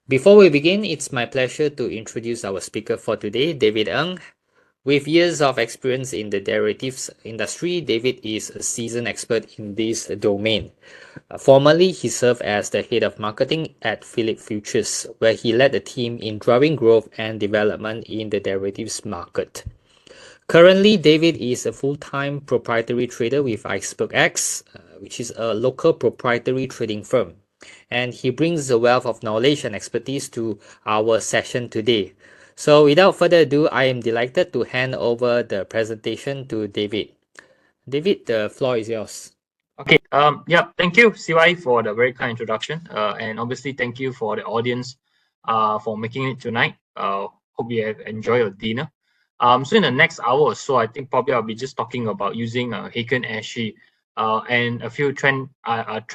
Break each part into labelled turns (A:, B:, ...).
A: Before we begin, it's my pleasure to introduce our speaker for today, David Ng. With years of experience in the derivatives industry, David is a seasoned expert in this domain. Formerly, he served as the head of marketing at Philip Futures, where he led the team in driving growth and development in the derivatives market. Currently, David is a full-time proprietary trader with Iceberg X, which is a local proprietary trading firm. And he brings a wealth of knowledge and expertise to our session today. So without further ado, I am delighted to hand over the presentation to David. David, the floor is yours.
B: Okay. Yeah. Thank you, CY, for the very kind introduction. And obviously, thank you for the audience, for making it tonight. Hope you have enjoyed your dinner. So in the next hour or so, I think probably I'll be just talking about using Heiken Ashi, and a few trend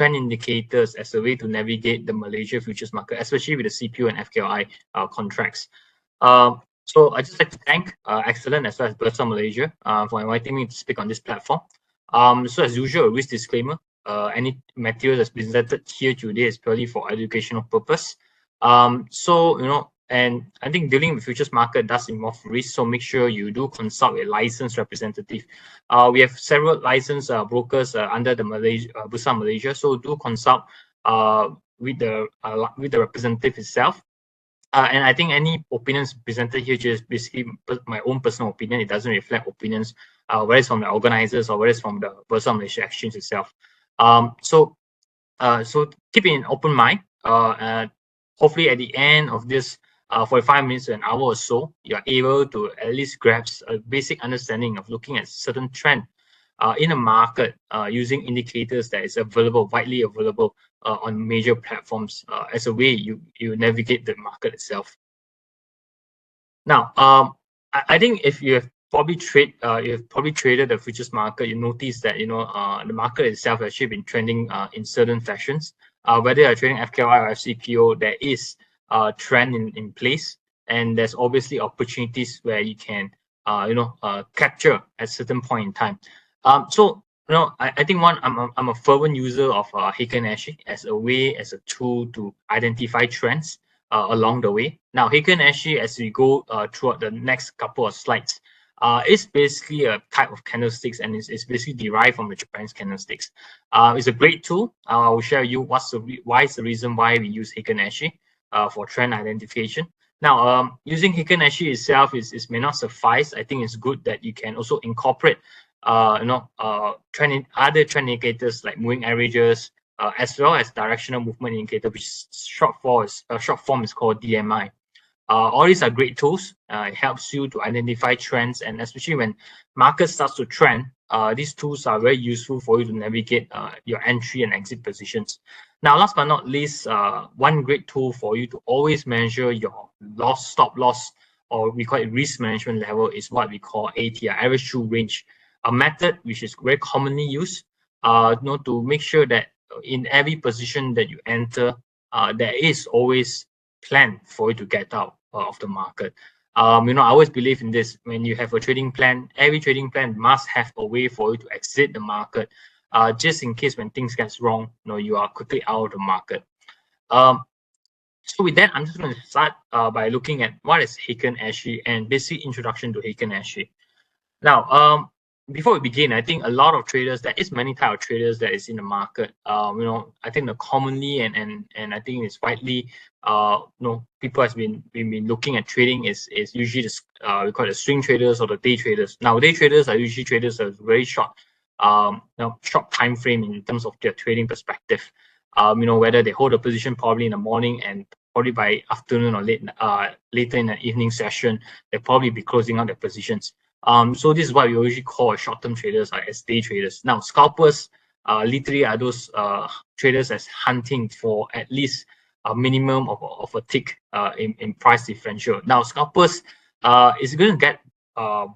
B: indicators as a way to navigate the Malaysia futures market, especially with the CPU and FKI contracts. So I just like to thank Excellent as well as Bursa Malaysia for inviting me to speak on this platform. So as usual, a risk disclaimer. Any material that's presented here today is purely for educational purpose. And I think dealing with futures market does involve risk, so make sure you do consult a licensed representative. We have several licensed brokers under the Bursa Malaysia, so do consult with the representative itself. And I think any opinions presented here just basically my own personal opinion. It doesn't reflect opinions, whether it's from the organizers or whether it's from the Bursa Malaysia Exchange itself. So keep an open mind. Hopefully, at the end of this 45 minutes to an hour or so, you're able to at least grasp a basic understanding of looking at certain trend in a market using indicators that is widely available on major platforms as a way you navigate the market itself. Now, I think if you have probably traded the futures market, you notice that the market itself has actually been trending in certain fashions. Whether you're trading FKY or FCPO, there is a trend in place, and there's obviously opportunities where you can capture at certain point in time. I think I'm a fervent user of Heiken Ashi as a tool to identify trends along the way. Now, Heiken Ashi, as we go throughout the next couple of slides, is basically a type of candlesticks, and it's basically derived from the Japanese candlesticks. It's a great tool. I will share you why is the reason why we use Heiken Ashi for trend identification. Now, using Heiken Ashi itself is may not suffice. I think it's good that you can also incorporate other trend indicators like moving averages, as well as directional movement indicator, which short form is called DMI. All these are great tools. It helps you to identify trends, and especially when market starts to trend, these tools are very useful for you to navigate your entry and exit positions. Now, last but not least, one great tool for you to always measure your stop loss, or we call it risk management level, is what we call ATR, average true range, a method which is very commonly used to make sure that in every position that you enter, there is always plan for you to get out of the market. I always believe in this. When you have a trading plan, every trading plan must have a way for you to exit the market, just in case when things get wrong, you are quickly out of the market. So with that, I'm just going to start by looking at what is Heiken Ashi and basic introduction to Heiken Ashi. Now, before we begin, I think a lot of traders, there is many type of traders that is in the market. I think the commonly and I think it's widely, people has been looking at trading is usually this, we call it the swing traders or the day traders. Now, day traders are usually traders that are very short, short time frame in terms of their trading perspective. Whether they hold a position probably in the morning and probably by afternoon or later in the evening session, they'll probably be closing out their positions. So this is what we usually call short-term traders as day traders. Now, scalpers literally are those traders as hunting for at least a minimum of a tick in price differential. Now, scalpers is going to get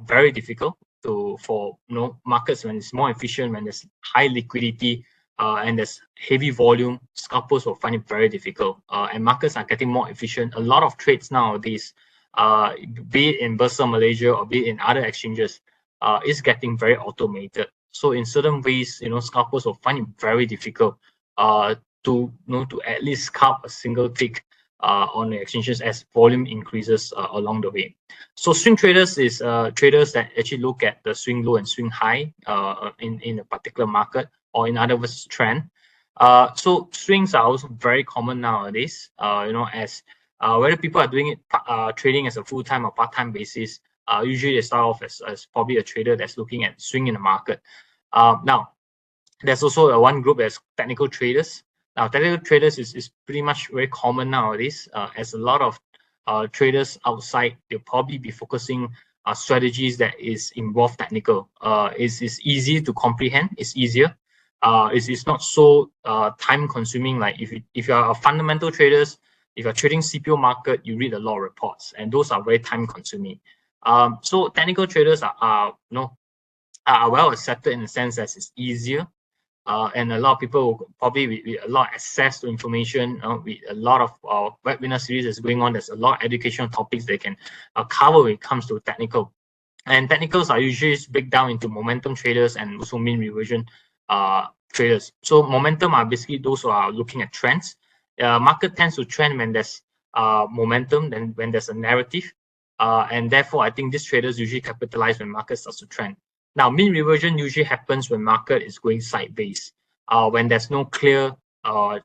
B: very difficult for markets when it's more efficient, when there's high liquidity and there's heavy volume. Scalpers will find it very difficult, and markets are getting more efficient. A lot of trades nowadays, be it in Bursa Malaysia or be it in other exchanges, is getting very automated. So in certain ways, scalpers will find it very difficult to at least scalp a single tick on the exchanges as volume increases along the way. So swing traders is traders that actually look at the swing low and swing high in a particular market, or in other words, trend. So swings are also very common nowadays. As whether people are doing it trading as a full-time or part-time basis, usually they start off as probably a trader that's looking at swing in the market. Now, there's also one group that's technical traders. Now, technical traders is pretty much very common nowadays, as a lot of traders outside, they'll probably be focusing strategies that is involve technical. It's easy to comprehend. It's easier. It's not so time consuming. Like if you are a fundamental traders, if you're trading CPO market, you read a lot of reports, and those are very time consuming. So technical traders are well accepted in the sense that it's easier. And a lot of people probably with a lot of access to information, with a lot of webinar series that's going on. There's a lot of educational topics they can cover when it comes to technical. And technicals are usually break down into momentum traders and also mean reversion traders. So momentum are basically those who are looking at trends. Market tends to trend when there's momentum, then when there's a narrative. And therefore, I think these traders usually capitalize when market starts to trend. Now, mean reversion usually happens when market is going sideways. When there's no clear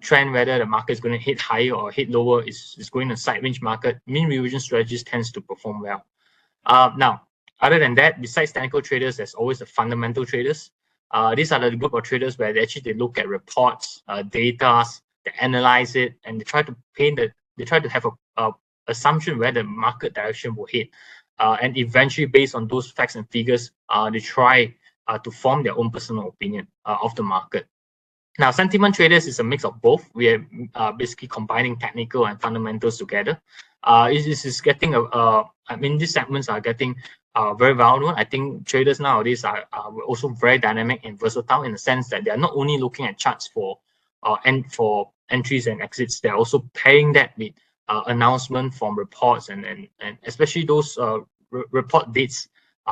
B: trend whether the market is going to hit higher or hit lower, is going to side range market, mean reversion strategies tends to perform well. Now, other than that, besides technical traders, there's always the fundamental traders. These are the group of traders where they look at reports, data, they analyze it, and they try to have a assumption where the market direction will hit. And eventually, based on those facts and figures, they try to form their own personal opinion of the market. Now, sentiment traders is a mix of both. We are basically combining technical and fundamentals together. This is getting these segments are getting very well known. I think traders nowadays are also very dynamic and versatile in the sense that they are not only looking at charts for entries and exits, they're also pairing that with announcement from reports and especially those report dates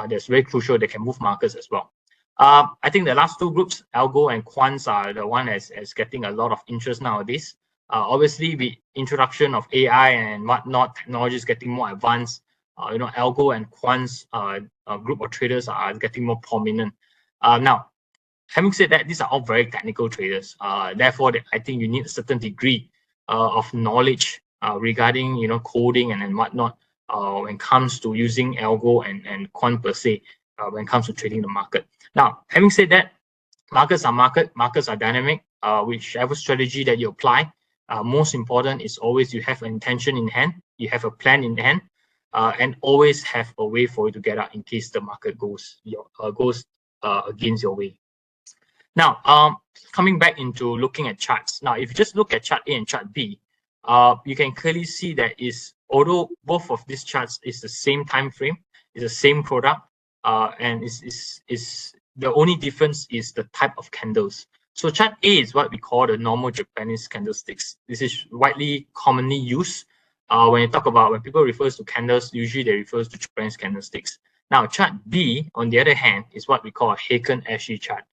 B: that's very crucial. They can move markets as well. I think the last two groups, algo and quants, are the one as getting a lot of interest nowadays. Obviously, with introduction of AI and whatnot, technology is getting more advanced. Algo and quants group of traders are getting more prominent. Now, having said that, these are all very technical traders. Therefore, I think you need a certain degree of knowledge regarding coding and whatnot when it comes to using algo and quant per se when it comes to trading the market. Now, having said that, markets are dynamic. Whichever strategy that you apply, most important is always you have an intention in hand, you have a plan in hand, and always have a way for you to get out in case the market goes against your way. Now, coming back into looking at charts. Now, if you just look at chart A and chart B, you can clearly see that although both of these charts is the same time frame, is the same product, and is the only difference is the type of candles. So chart A is what we call the normal Japanese candlesticks. This is widely commonly used when people refer to candles. Usually they refer to Japanese candlesticks. Now chart B, on the other hand, is what we call a Heiken Ashi chart.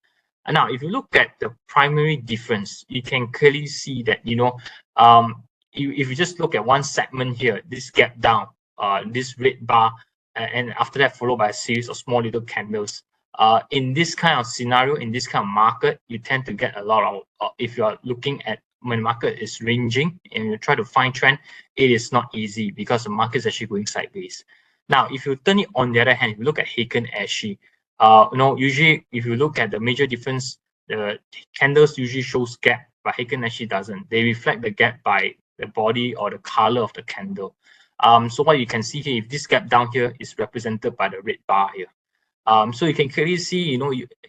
B: And now, if you look at the primary difference, you can clearly see that if you just look at one segment here, this gap down, this red bar, and after that followed by a series of small little candles. In this kind of scenario, in this kind of market, you tend to get a lot of, if you are looking at when the market is ranging and you try to find trend, it is not easy because the market is actually going sideways. Now, if you turn it on the other hand, if you look at Heiken Ashi, usually if you look at the major difference, the candles usually shows gap, but Heiken Ashi doesn't. They reflect the gap by the body or the color of the candle. So what you can see here, if this gap down here is represented by the red bar here. So you can clearly see,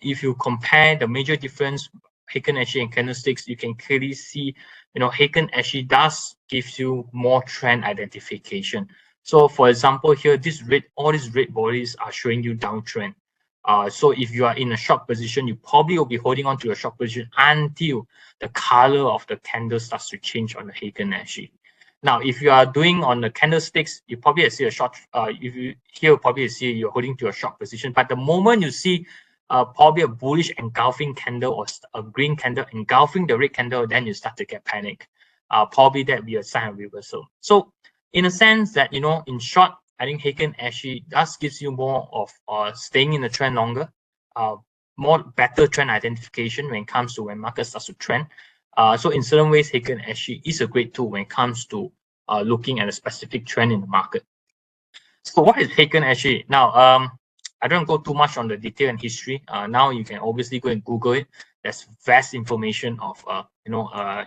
B: if you compare the major difference, Heiken Ashi and candlesticks, you can clearly see, Heiken Ashi does give you more trend identification. So for example, here, all these red bodies are showing you downtrend. So if you are in a short position, you probably will be holding on to your short position until the color of the candle starts to change on the Heiken Ashi. Now, if you are doing on the candlesticks, you probably see a short. Probably see you're holding to a short position. But the moment you see probably a bullish engulfing candle or a green candle engulfing the red candle, then you start to get panic. probably that will be a sign of reversal. So in a sense that, in short, I think Heiken Ashi does gives you more of staying in the trend longer, more better trend identification when it comes to when market starts to trend. So in certain ways, Heiken Ashi is a great tool when it comes to looking at a specific trend in the market. So what is Heiken Ashi? Now, I don't go too much on the detail and history. Now you can obviously go and Google it. There's vast information of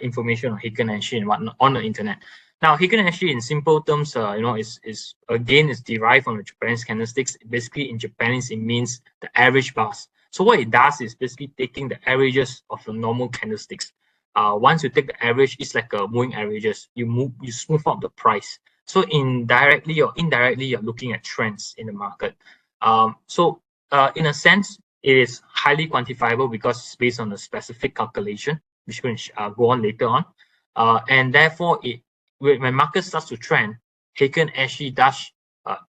B: information on Heiken Ashi and whatnot on the internet. Now, Heiken Ashi, in simple terms, is again derived from the Japanese candlesticks. Basically, in Japanese, it means the average bars. So what it does is basically taking the averages of the normal candlesticks. Once you take the average, it's like a moving averages. You smooth out the price. So indirectly or indirectly, you're looking at trends in the market. In a sense, it is highly quantifiable because it's based on a specific calculation, which we're going to go on later on. And therefore, when market starts to trend, Heiken Ashi does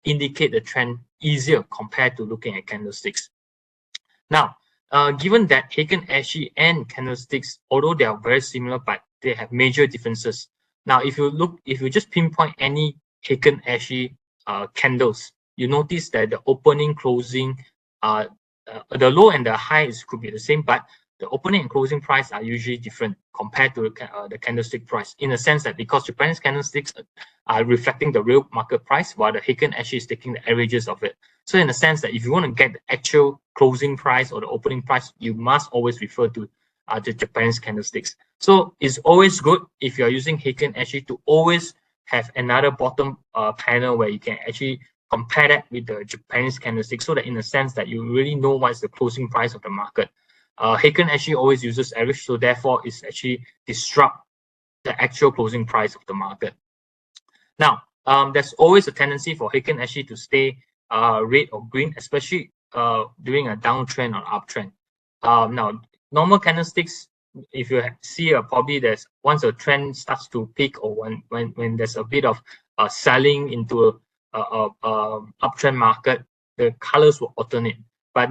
B: indicate the trend easier compared to looking at candlesticks. Now, given that Heiken Ashi and candlesticks, although they are very similar, but they have major differences. Now, if you just pinpoint any Heiken Ashi candles, you notice that the opening, closing, the low and the highs could be the same, but the opening and closing price are usually different compared to the candlestick price, in the sense that because Japanese candlesticks are reflecting the real market price, while the Heiken Ashi is taking the averages of it. So in the sense that if you want to get the actual closing price or the opening price, you must always refer to the Japanese candlesticks. So it's always good if you're using Heiken Ashi to always have another bottom panel where you can actually compare that with the Japanese candlestick, so that in a sense that you really know what's the closing price of the market. Heiken Ashi always uses average, so therefore it's actually disrupt the actual closing price of the market. Now, there's always a tendency for Heiken Ashi to stay red or green, especially during a downtrend or uptrend. Now, normal candlesticks, if you see probably there's once a trend starts to peak, or when there's a bit of selling into a uptrend market, the colors will alternate, but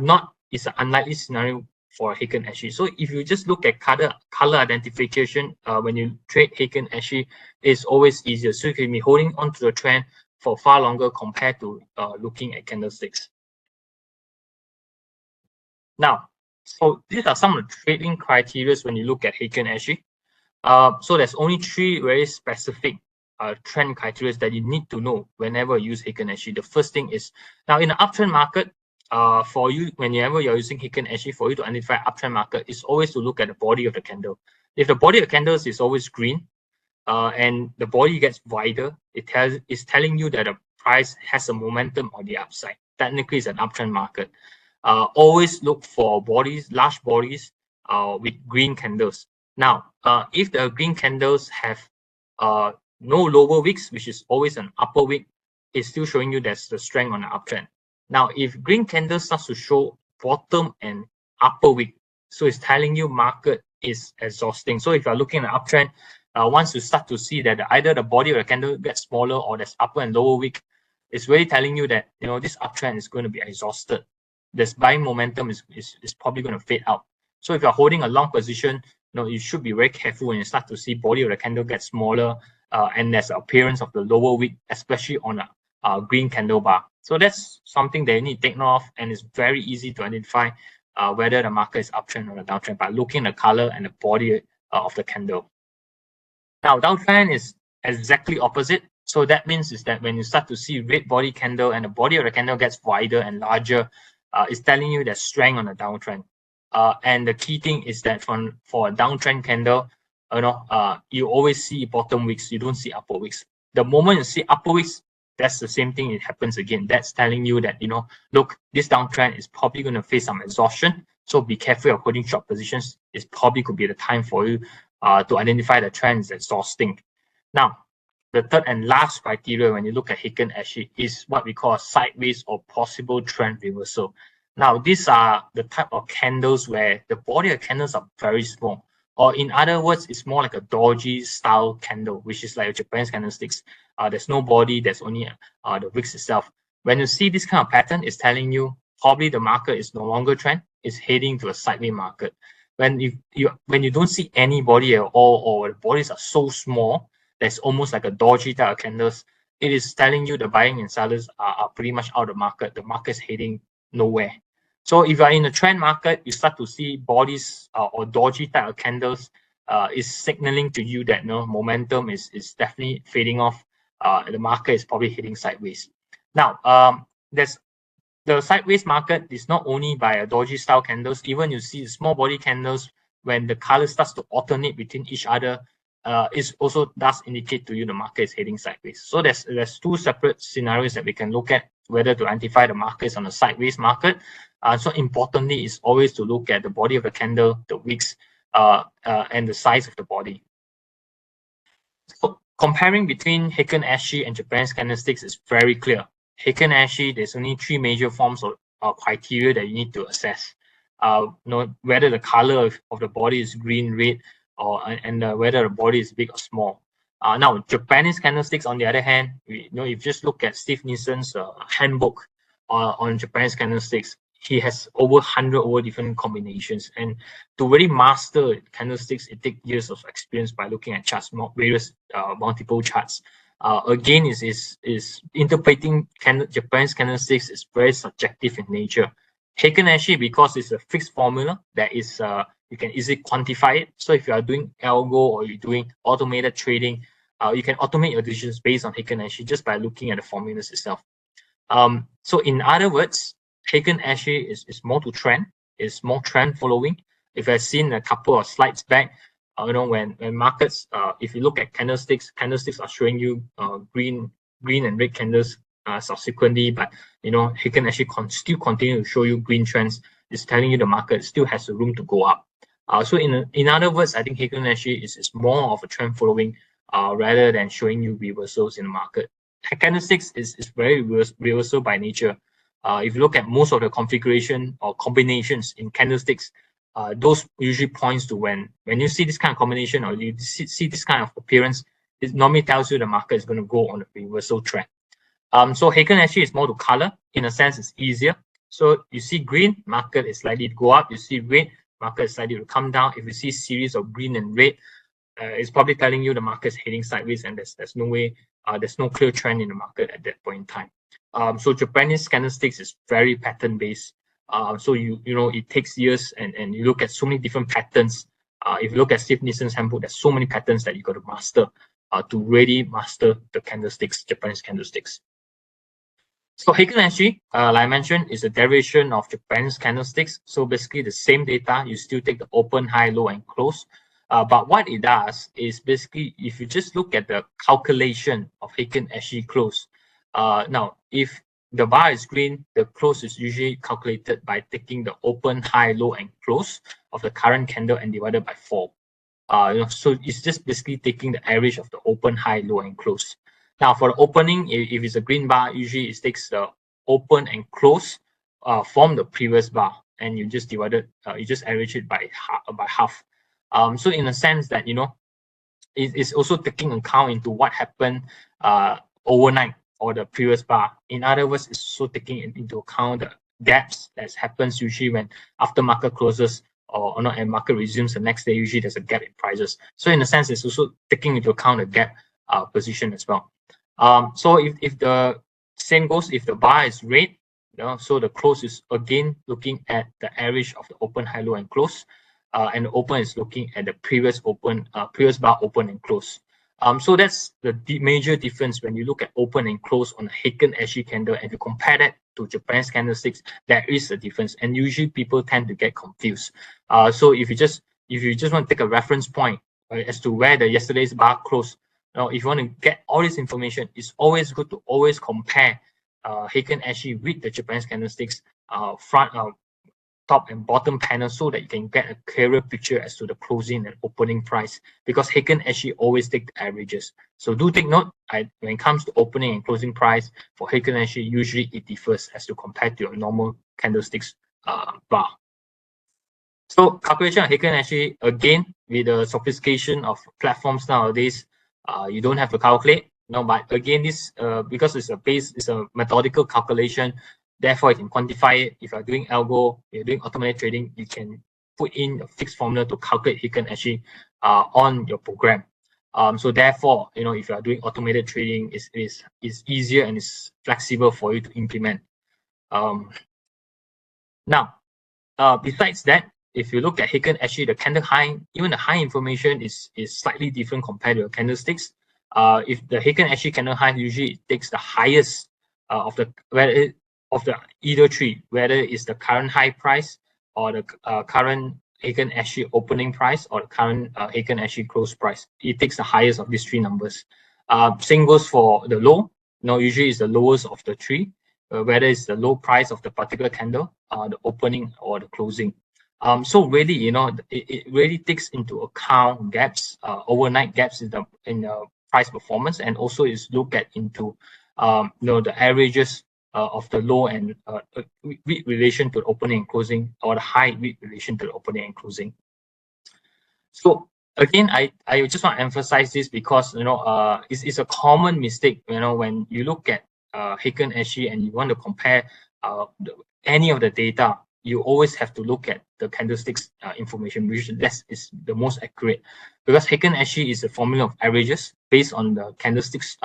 B: it's an unlikely scenario for Heiken Ashi. So if you just look at color identification, when you trade Heiken Ashi, it's always easier. So you can be holding on to the trend for far longer compared to looking at candlesticks. Now, so these are some of the trading criteria when you look at Heiken Ashi. So there's only 3 very specific trend criteria that you need to know whenever you use Heiken Ashi. The first thing is, now in the uptrend market, for you, whenever you're using Heiken Ashi, for you to identify uptrend market, is always to look at the body of the candle. If the body of the candles is always green, and the body gets wider, it's telling you that the price has a momentum on the upside. Technically, it's an uptrend market. Always look for large bodies with green candles. Now, if the green candles have no lower wicks, which is always an upper wick, it's still showing you that's the strength on the uptrend. Now, if green candle starts to show bottom and upper wick, so it's telling you market is exhausting. So if you're looking at uptrend, once you start to see that either the body of the candle gets smaller or there's upper and lower wick, it's really telling you that this uptrend is going to be exhausted. This buying momentum is probably going to fade out. So if you're holding a long position, you should be very careful when you start to see body of the candle get smaller, and there's appearance of the lower wick, especially on a green candle bar. So that's something that you need to take note of, and it's very easy to identify whether the market is uptrend or a downtrend by looking at the color and the body of the candle. Now, downtrend is exactly opposite. So that means is that when you start to see red body candle and the body of the candle gets wider and larger, it's telling you there's strength on the downtrend. And the key thing is that for a downtrend candle, you always see bottom wicks. You don't see upper wicks. The moment you see upper wicks, that's the same thing. It happens again. That's telling you that, look, this downtrend is probably going to face some exhaustion. So be careful of holding short positions. It probably could be the time for you to identify the trend is exhausting. Now, the third and last criteria when you look at Heiken Ashi is what we call a sideways or possible trend reversal. Now, these are the type of candles where the body of candles are very small. Or in other words, it's more like a doji style candle, which is like a Japanese candlesticks. There's no body, there's only the wicks itself. When you see this kind of pattern, it's telling you probably the market is no longer trend, it's heading to a sideways market. when you don't see any body at all, or the bodies are so small, that's almost like a dodgy type of candles, it is telling you the buying and sellers are pretty much out of the market. The market's heading nowhere. So if you are in a trend market, you start to see bodies or dodgy type of candles, is signaling to you that momentum is definitely fading off. The market is probably heading sideways. Now, there's the sideways market is not only by a dodgy style candles. Even you see small body candles, when the color starts to alternate between each other, it also does indicate to you the market is heading sideways. So there's two separate scenarios that we can look at whether to identify the markets on a sideways market. So importantly is always to look at the body of the candle, the wicks, and the size of the body. So comparing between Heiken Ashi and Japanese candlesticks is very clear. Heiken Ashi, there's only three major forms of criteria that you need to assess. Whether the color of the body is green, red, or whether the body is big or small. Now, Japanese candlesticks, on the other hand, if you just look at Steve Nielsen's handbook on Japanese candlesticks, he has over 100 different combinations. And to really master candlesticks, it takes years of experience by looking at charts, various multiple charts. Again, is interpreting Japanese candlesticks is very subjective in nature. Heiken Ashi, because it's a fixed formula that is you can easily quantify it. So if you are doing algo or you're doing automated trading, you can automate your decisions based on Heiken Ashi just by looking at the formulas itself. So in other words, Heiken Ashi is more to trend, is more trend following. If I've seen a couple of slides back, when markets, if you look at candlesticks are showing you green and red candles subsequently, but Heiken Ashi still continue to show you green trends. It's telling you the market still has room to go up. So in other words, I think Heiken Ashi is more of a trend following rather than showing you reversals in the market. Candlesticks is very reversal by nature. If you look at most of the configuration or combinations in candlesticks, those usually points to when you see this kind of combination or you see this kind of appearance, it normally tells you the market is going to go on a reversal trend. So Heiken Ashi is more to color. In a sense, it's easier. So you see green, market is likely to go up. You see red, market is likely to come down. If you see series of green and red, it's probably telling you the market is heading sideways, and there's no way, there's no clear trend in the market at that point in time. So Japanese candlesticks is very pattern based. So it takes years, and you look at so many different patterns. If you look at Steve Nielsen's handbook, there's so many patterns that you got to master to really master the candlesticks, Japanese candlesticks. So Heiken Ashi, like I mentioned, is a derivation of Japanese candlesticks. So basically the same data, you still take the open, high, low, and close. But what it does is basically, if you just look at the calculation of Heiken Ashi close, now if the bar is green, the close is usually calculated by taking the open, high, low, and close of the current candle and divided by 4. So it's just basically taking the average of the open, high, low, and close. Now for the opening, if it's a green bar, usually it takes the open and close from the previous bar, and you just you just average it by half. So in a sense that it's also taking account into what happened overnight or the previous bar. In other words, it's also taking into account the gaps that happens usually when after market closes or not, and market resumes the next day. Usually there's a gap in prices. So in a sense, it's also taking into account the gap position as well. So if the same goes, if the bar is red, so the close is again looking at the average of the open, high, low, and close, and the open is looking at the previous bar open and close. So that's the major difference when you look at open and close on a Heiken Ashi candle, and you compare that to Japanese candlesticks. There is a difference, and usually people tend to get confused. So if you just want to take a reference point as to where the yesterday's bar closed, if you want to get all this information, it's always good to always compare Heiken Ashi with the Japanese candlesticks front, top and bottom panel, so that you can get a clearer picture as to the closing and opening price, because Heiken Ashi always take the averages. So do take note, when it comes to opening and closing price for Heiken Ashi, usually it differs as to compare to your normal candlesticks bar. So calculation of Heiken Ashi, again, with the sophistication of platforms nowadays, you don't have to calculate. But again, this because it's a methodical calculation, therefore you can quantify it. If you're doing algo, you're doing automated trading, you can put in a fixed formula to calculate Heiken Ashi on your program. So therefore, if you are doing automated trading, is easier and is flexible for you to implement. Now, besides that, if you look at Heiken Ashi, the candle high, even the high information is slightly different compared to your candlesticks. If the Heiken Ashi candle high, usually it takes the highest of the either tree, whether it's the current high price or the current Heiken Ashi opening price or the current Heiken Ashi close price. It takes the highest of these three numbers. Same goes for the low. Usually it's the lowest of the three, whether it's the low price of the particular candle, the opening or the closing. So really, it really takes into account gaps, overnight gaps in the price performance, and also is look at into the averages of the low and weak relation to the opening and closing, or the high weak relation to the opening and closing. So again, I just want to emphasize this because it's a common mistake when you look at Heiken Ashi and you want to compare any of the data. You always have to look at the candlesticks information, which is the most accurate, because Heiken Ashi is a formula of averages based on the candlesticks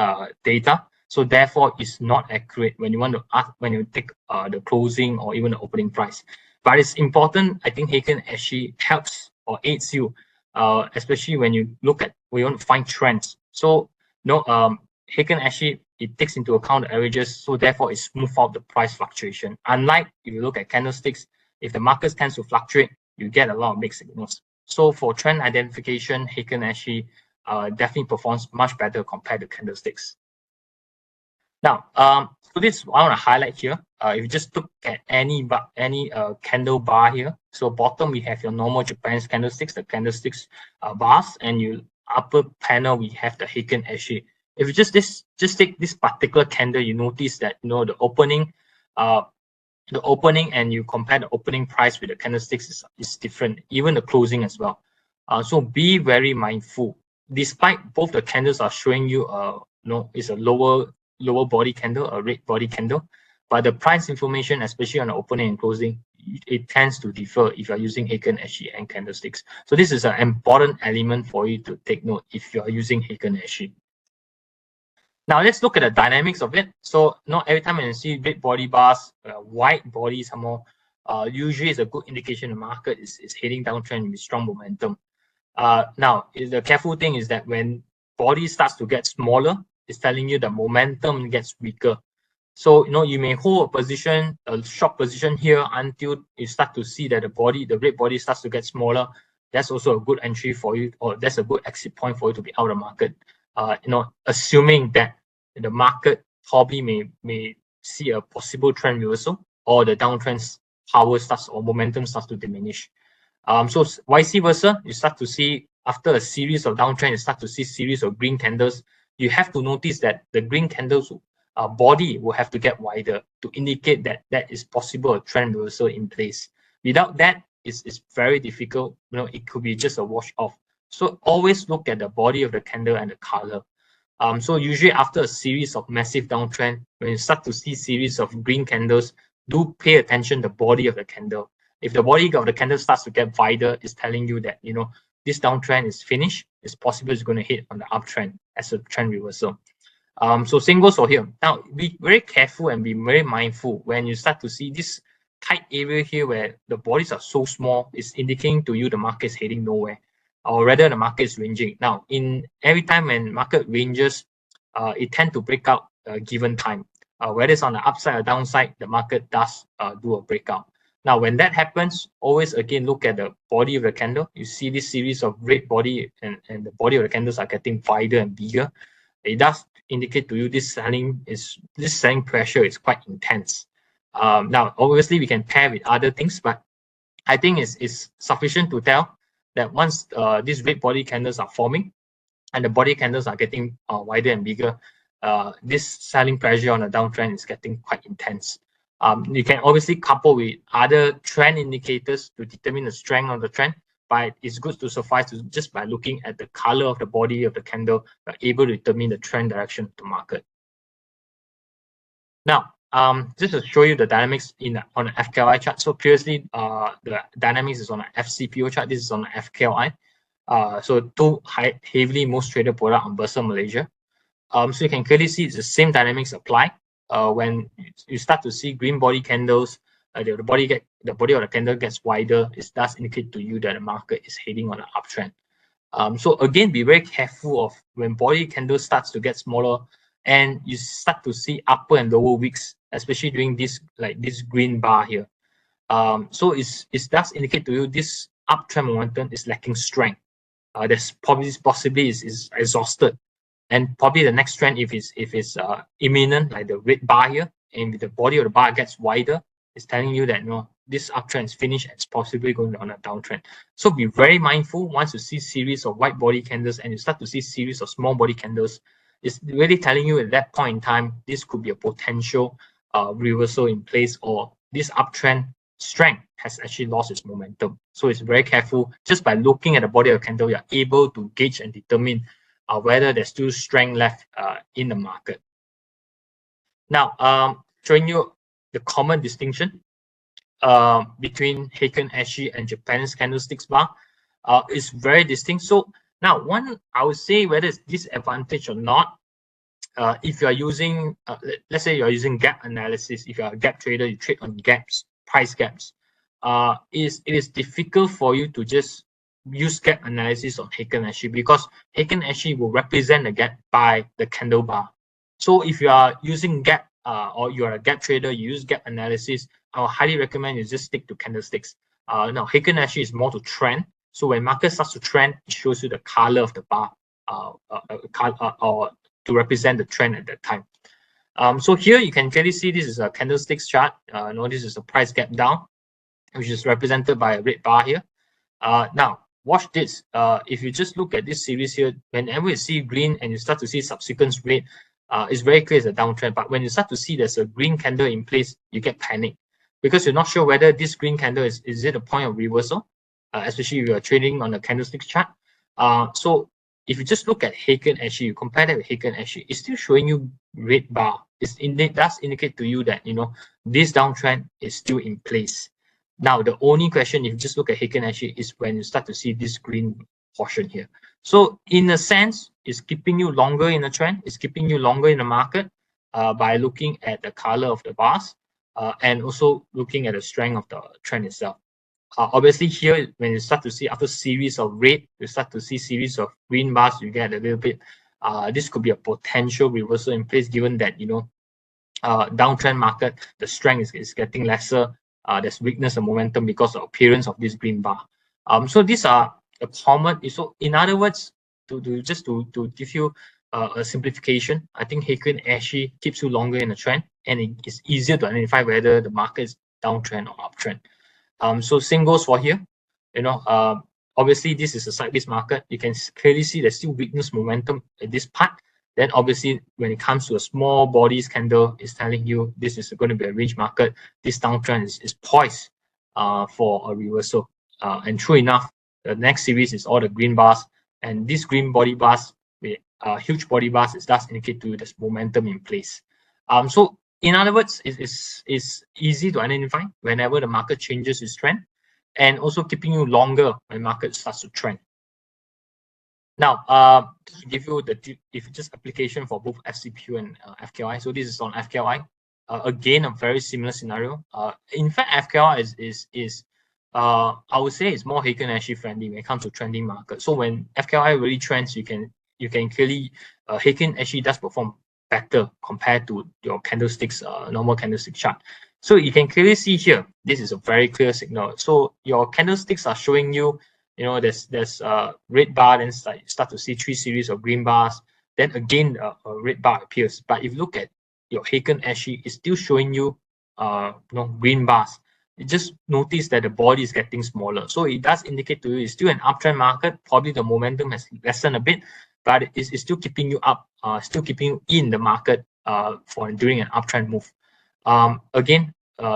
B: data. So therefore, it's not accurate when you want to when you take the closing or even the opening price. But it's important. I think Heiken Ashi helps or aids you, especially when you want to find trends. So Heiken Ashi, it takes into account the averages, so therefore it smooths out the price fluctuation. Unlike if you look at candlesticks, if the market tends to fluctuate, you get a lot of mixed signals. So for trend identification, Heiken Ashi definitely performs much better compared to candlesticks. Now, so this I want to highlight here. If you just look at any candle bar here, so bottom we have your normal Japanese candlesticks, the candlesticks bars, and you upper panel we have the Heiken Ashi. If you just take this particular candle, you notice that the opening and you compare the opening price with the candlesticks is different, even the closing as well. So be very mindful. Despite both the candles are showing you is a lower body candle, a red body candle, but the price information, especially on the opening and closing, it tends to differ if you're using Heiken Ashi and candlesticks. So this is an important element for you to take note if you're using Heiken Ashi. Now let's look at the dynamics of it. So not every time when you see red body bars, white bodies are more, usually is a good indication the market is heading downtrend with strong momentum. Now the careful thing is that when body starts to get smaller, it's telling you the momentum gets weaker. So you may hold a short position here until you start to see that the red body starts to get smaller. That's also a good entry for you, or that's a good exit point for you to be out of the market. Assuming that the market probably may see a possible trend reversal, or the downtrend power starts or momentum starts to diminish. So vice versa, you start to see after a series of downtrend, you start to see series of green candles. You have to notice that the green candles body will have to get wider to indicate that is possible a trend reversal in place. Without that, it's very difficult. It could be just a wash off. So always look at the body of the candle and the color. So usually after a series of massive downtrend, when you start to see series of green candles, do pay attention to the body of the candle. If the body of the candle starts to get wider, it's telling you that this downtrend is finished. It's possible it's going to hit on the uptrend as a trend reversal. So same goes for here. Now be very careful and be very mindful when you start to see this tight area here where the bodies are so small. It's indicating to you the market is heading nowhere, or rather the market is ranging. Now, in every time when market ranges, it tend to break out a given time. Whether it's on the upside or downside, the market does do a breakout. Now, when that happens, always again look at the body of the candle. You see this series of red body and the body of the candles are getting wider and bigger. It does indicate to you this selling pressure is quite intense. Now, obviously, we can pair with other things, but I think it's sufficient to tell that once these red body candles are forming and the body candles are getting wider and bigger, this selling pressure on the downtrend is getting quite intense. You can obviously couple with other trend indicators to determine the strength of the trend, but it's good to suffice to just by looking at the color of the body of the candle, you're able to determine the trend direction of the market. Now, Just to show you the dynamics on an FKLI chart. So previously, the dynamics is on an FCPO chart. This is on an FKLI. So two heavily most traded product on Bursa Malaysia. So you can clearly see it's the same dynamics apply. When you start to see green body candles, the body of the candle gets wider. It does indicate to you that the market is heading on an uptrend. So again, be very careful of when body candle starts to get smaller and you start to see upper and lower wicks, especially during this green bar here. So it does indicate to you this uptrend momentum is lacking strength. There's possibly is exhausted, and probably the next trend, if it's imminent, like the red bar here, and the body of the bar gets wider, it's telling you that this uptrend is finished. It's possibly going on a downtrend. So be very mindful once you see series of white body candles and you start to see series of small body candles. It's really telling you at that point in time this could be a potential reversal in place, or this uptrend strength has actually lost its momentum. So it's very careful. Just by looking at the body of the candle, you're able to gauge and determine whether there's still strength left in the market. Now, showing you the common distinction between Heiken Ashi and Japan's candlesticks bar is very distinct. So now, one, I would say whether it's disadvantage or not, if you are using, let's say you're using gap analysis, if you're a gap trader, you trade on gaps, price gaps, it is difficult for you to just use gap analysis on Heiken Ashi, because Heiken Ashi will represent the gap by the candle bar. So if you are using gap or you are a gap trader, you use gap analysis, I would highly recommend you just stick to candlesticks. Now, Heiken Ashi is more to trend. So when market starts to trend, it shows you the color of the bar or to represent the trend at that time. So here you can clearly see this is a candlesticks chart. This is a price gap down, which is represented by a red bar here. Now, watch this. If you just look at this series here, whenever you see green and you start to see subsequent red, it's very clear it's a downtrend. But when you start to see there's a green candle in place, you get panic, because you're not sure whether this green candle is it a point of reversal, especially if you're trading on a candlestick chart. So if you just look at Heiken Ashi, you compare that with Heiken Ashi, it's still showing you red bar. It does indicate to you that this downtrend is still in place. Now, the only question, if you just look at Heiken Ashi, is when you start to see this green portion here. So in a sense, it's keeping you longer in the trend, it's keeping you longer in the market by looking at the color of the bars and also looking at the strength of the trend itself. Obviously here, when you start to see after series of red, you start to see series of green bars, you get a little bit, this could be a potential reversal in place, given that, downtrend market, the strength is getting lesser. There's weakness and momentum because of appearance of this green bar. So these are a common. So in other words, to give you a simplification, I think Heiken Ashi keeps you longer in the trend, and it is easier to identify whether the market is downtrend or uptrend. So same goes for here. Obviously this is a sideways market. You can clearly see there's still weakness momentum at this part. Then obviously when it comes to a small bodies candle, it's telling you this is going to be a range market. This downtrend is poised for a reversal. And true enough, the next series is all the green bars, and these green body bars with huge body bars, it does indicate to you there's momentum in place. So in other words, it's easy to identify whenever the market changes its trend, and also keeping you longer when market starts to trend. Now, to give you if just application for both FCPU and FKLI. So this is on FKLI. Again, a very similar scenario. In fact, FKLI is I would say it's more Heiken Ashi friendly when it comes to trending market. So when FKLI really trends, you can clearly Heiken Ashi does perform better compared to your candlesticks, normal candlestick chart. So you can clearly see here, this is a very clear signal. So your candlesticks are showing you, there's a red bar, then start to see 3 series of green bars. Then again, a red bar appears. But if you look at your Heiken Ashi, it's still showing you, green bars. You just notice that the body is getting smaller. So it does indicate to you it's still an uptrend market. Probably the momentum has lessened a bit, but it's still keeping you up, still keeping you in the market for during an uptrend move. Again,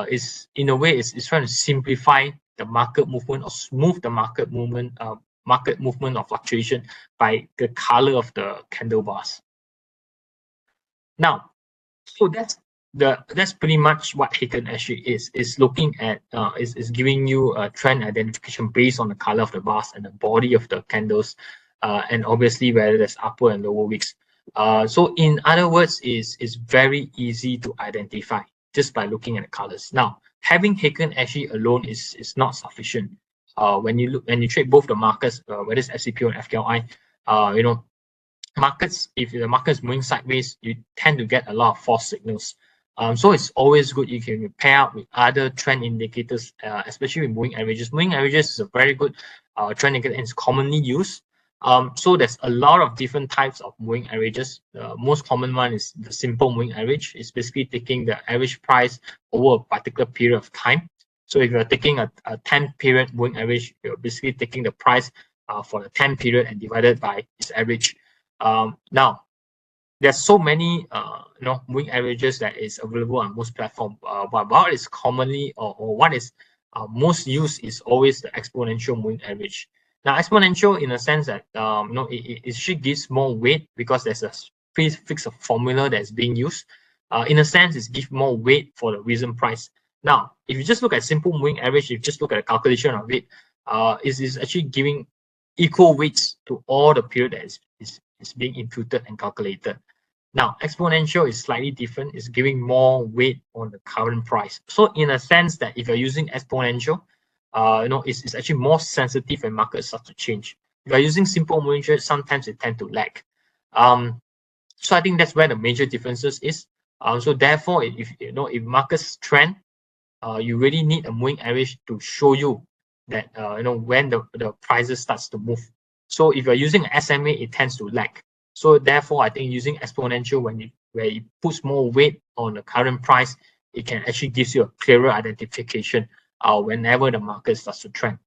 B: is in a way it's trying to simplify the market movement or smooth the market movement or fluctuation by the color of the candle bars. Now, so that's that's pretty much what Heiken Ashi is looking at, is giving you a trend identification based on the color of the bars and the body of the candles, and obviously whether there's upper and lower wicks. So in other words, is very easy to identify just by looking at the colors. Now, having Heiken Ashi alone is not sufficient. When you trade both the markets, whether it's FCPO and FKLI, markets, if the market is moving sideways, you tend to get a lot of false signals. So it's always good you can pair up with other trend indicators, especially with moving averages. Moving averages is a very good trend indicator and it's commonly used. So there's a lot of different types of moving averages. The most common one is the simple moving average. It's basically taking the average price over a particular period of time. So if you're taking a 10 period moving average, you're basically taking the price for the 10 period and divided by its average. Now, there's so many moving averages that is available on most platforms. But what is commonly or what is most used is always the exponential moving average. Now, exponential in a sense that it should gives more weight because there's a prefix of formula that's being used. In a sense, it gives more weight for the recent price. Now, if you just look at simple moving average, if you just look at a calculation of it, it is actually giving equal weights to all the period that is being imputed and calculated. Now, exponential is slightly different. It's giving more weight on the current price. So in a sense that if you're using exponential, it's actually more sensitive when markets start to change. If you're using simple moving average, sometimes it tend to lag. So I think that's where the major differences is. So therefore, if markets trend, you really need a moving average to show you that when the prices starts to move. So if you're using SMA, it tends to lag. So therefore, I think using exponential where it puts more weight on the current price, it can actually gives you a clearer identification whenever the market starts to trend.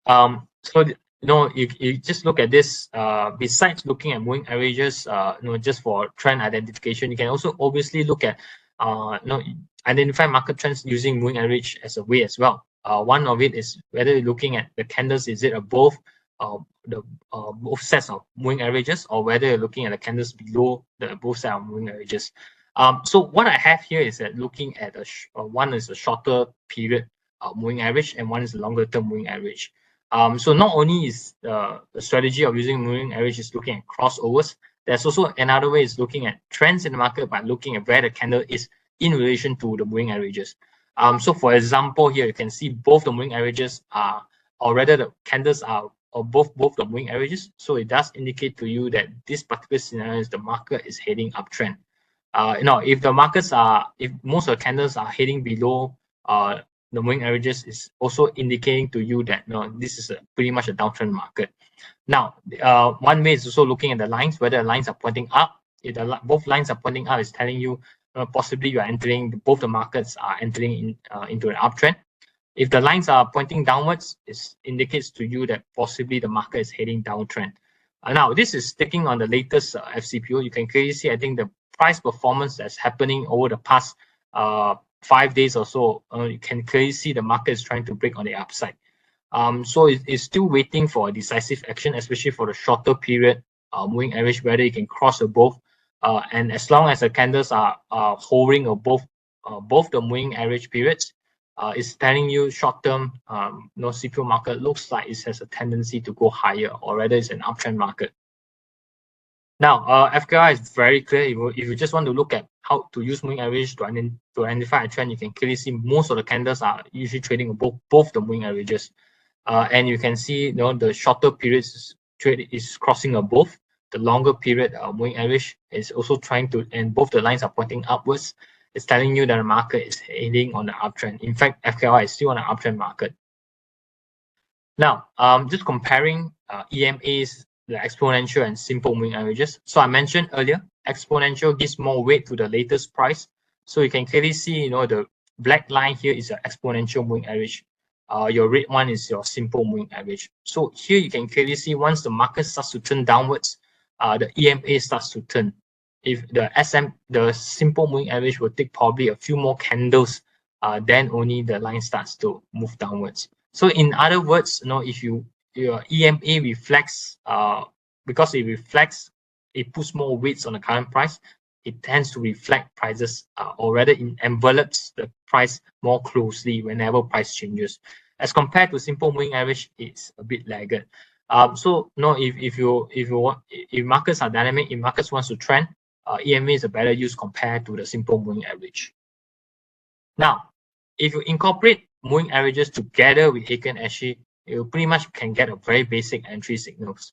B: So you just look at this. Besides looking at moving averages, just for trend identification, you can also obviously look at identify market trends using moving average as a way as well. One of it is whether you're looking at the candles, is it above both sets of moving averages, or whether you're looking at the candles below the both sets of moving averages. So what I have here is that looking at one is a shorter period moving average, and one is a longer term moving average. So not only is the strategy of using moving average is looking at crossovers, there's also another way is looking at trends in the market by looking at where the candle is in relation to the moving averages. So for example, here you can see both the moving averages are, or rather the candles are above both the moving averages. So it does indicate to you that this particular scenario is the market is heading uptrend. If the markets if most of the candles are heading below the moving averages, is also indicating to you that this is pretty much a downtrend market. Now, one way is also looking at the lines, whether the lines are pointing up. If both lines are pointing up, it's telling you possibly you are entering, both the markets are entering into an uptrend. If the lines are pointing downwards, it indicates to you that possibly the market is heading downtrend. Now, this is taking on the latest FCPO. You can clearly see, I think, the price performance that's happening over the past 5 days or so. You can clearly see the market is trying to break on the upside. So it's still waiting for a decisive action, especially for the shorter period moving average, whether you can cross above. And as long as the candles are hovering above both the moving average periods, it's telling you short-term CPO market looks like it has a tendency to go higher, or rather it's an uptrend market. Now, FKI is very clear. If you just want to look at how to use moving average to identify a trend, you can clearly see most of the candles are usually trading above both the moving averages. And you can see the shorter periods trade is crossing above. The longer period moving average is also trying to, and both the lines are pointing upwards. It's telling you that the market is heading on the uptrend. In fact, FKI is still on an uptrend market. Now, just comparing EMAs, the exponential and simple moving averages. So I mentioned earlier, exponential gives more weight to the latest price. So you can clearly see, the black line here is an exponential moving average. Your red one is your simple moving average. So here you can clearly see once the market starts to turn downwards, the EMA starts to turn. If the simple moving average will take probably a few more candles, then only the line starts to move downwards. So in other words, if your EMA reflects, because it reflects, it puts more weights on the current price. it tends to reflect prices, or rather it envelopes the price more closely whenever price changes. As compared to simple moving average, it's a bit laggard. So no, if markets are dynamic, if markets wants to trend, EMA is a better use compared to the simple moving average. Now, if you incorporate moving averages together with Heiken Ashi, you pretty much can get a very basic entry signals.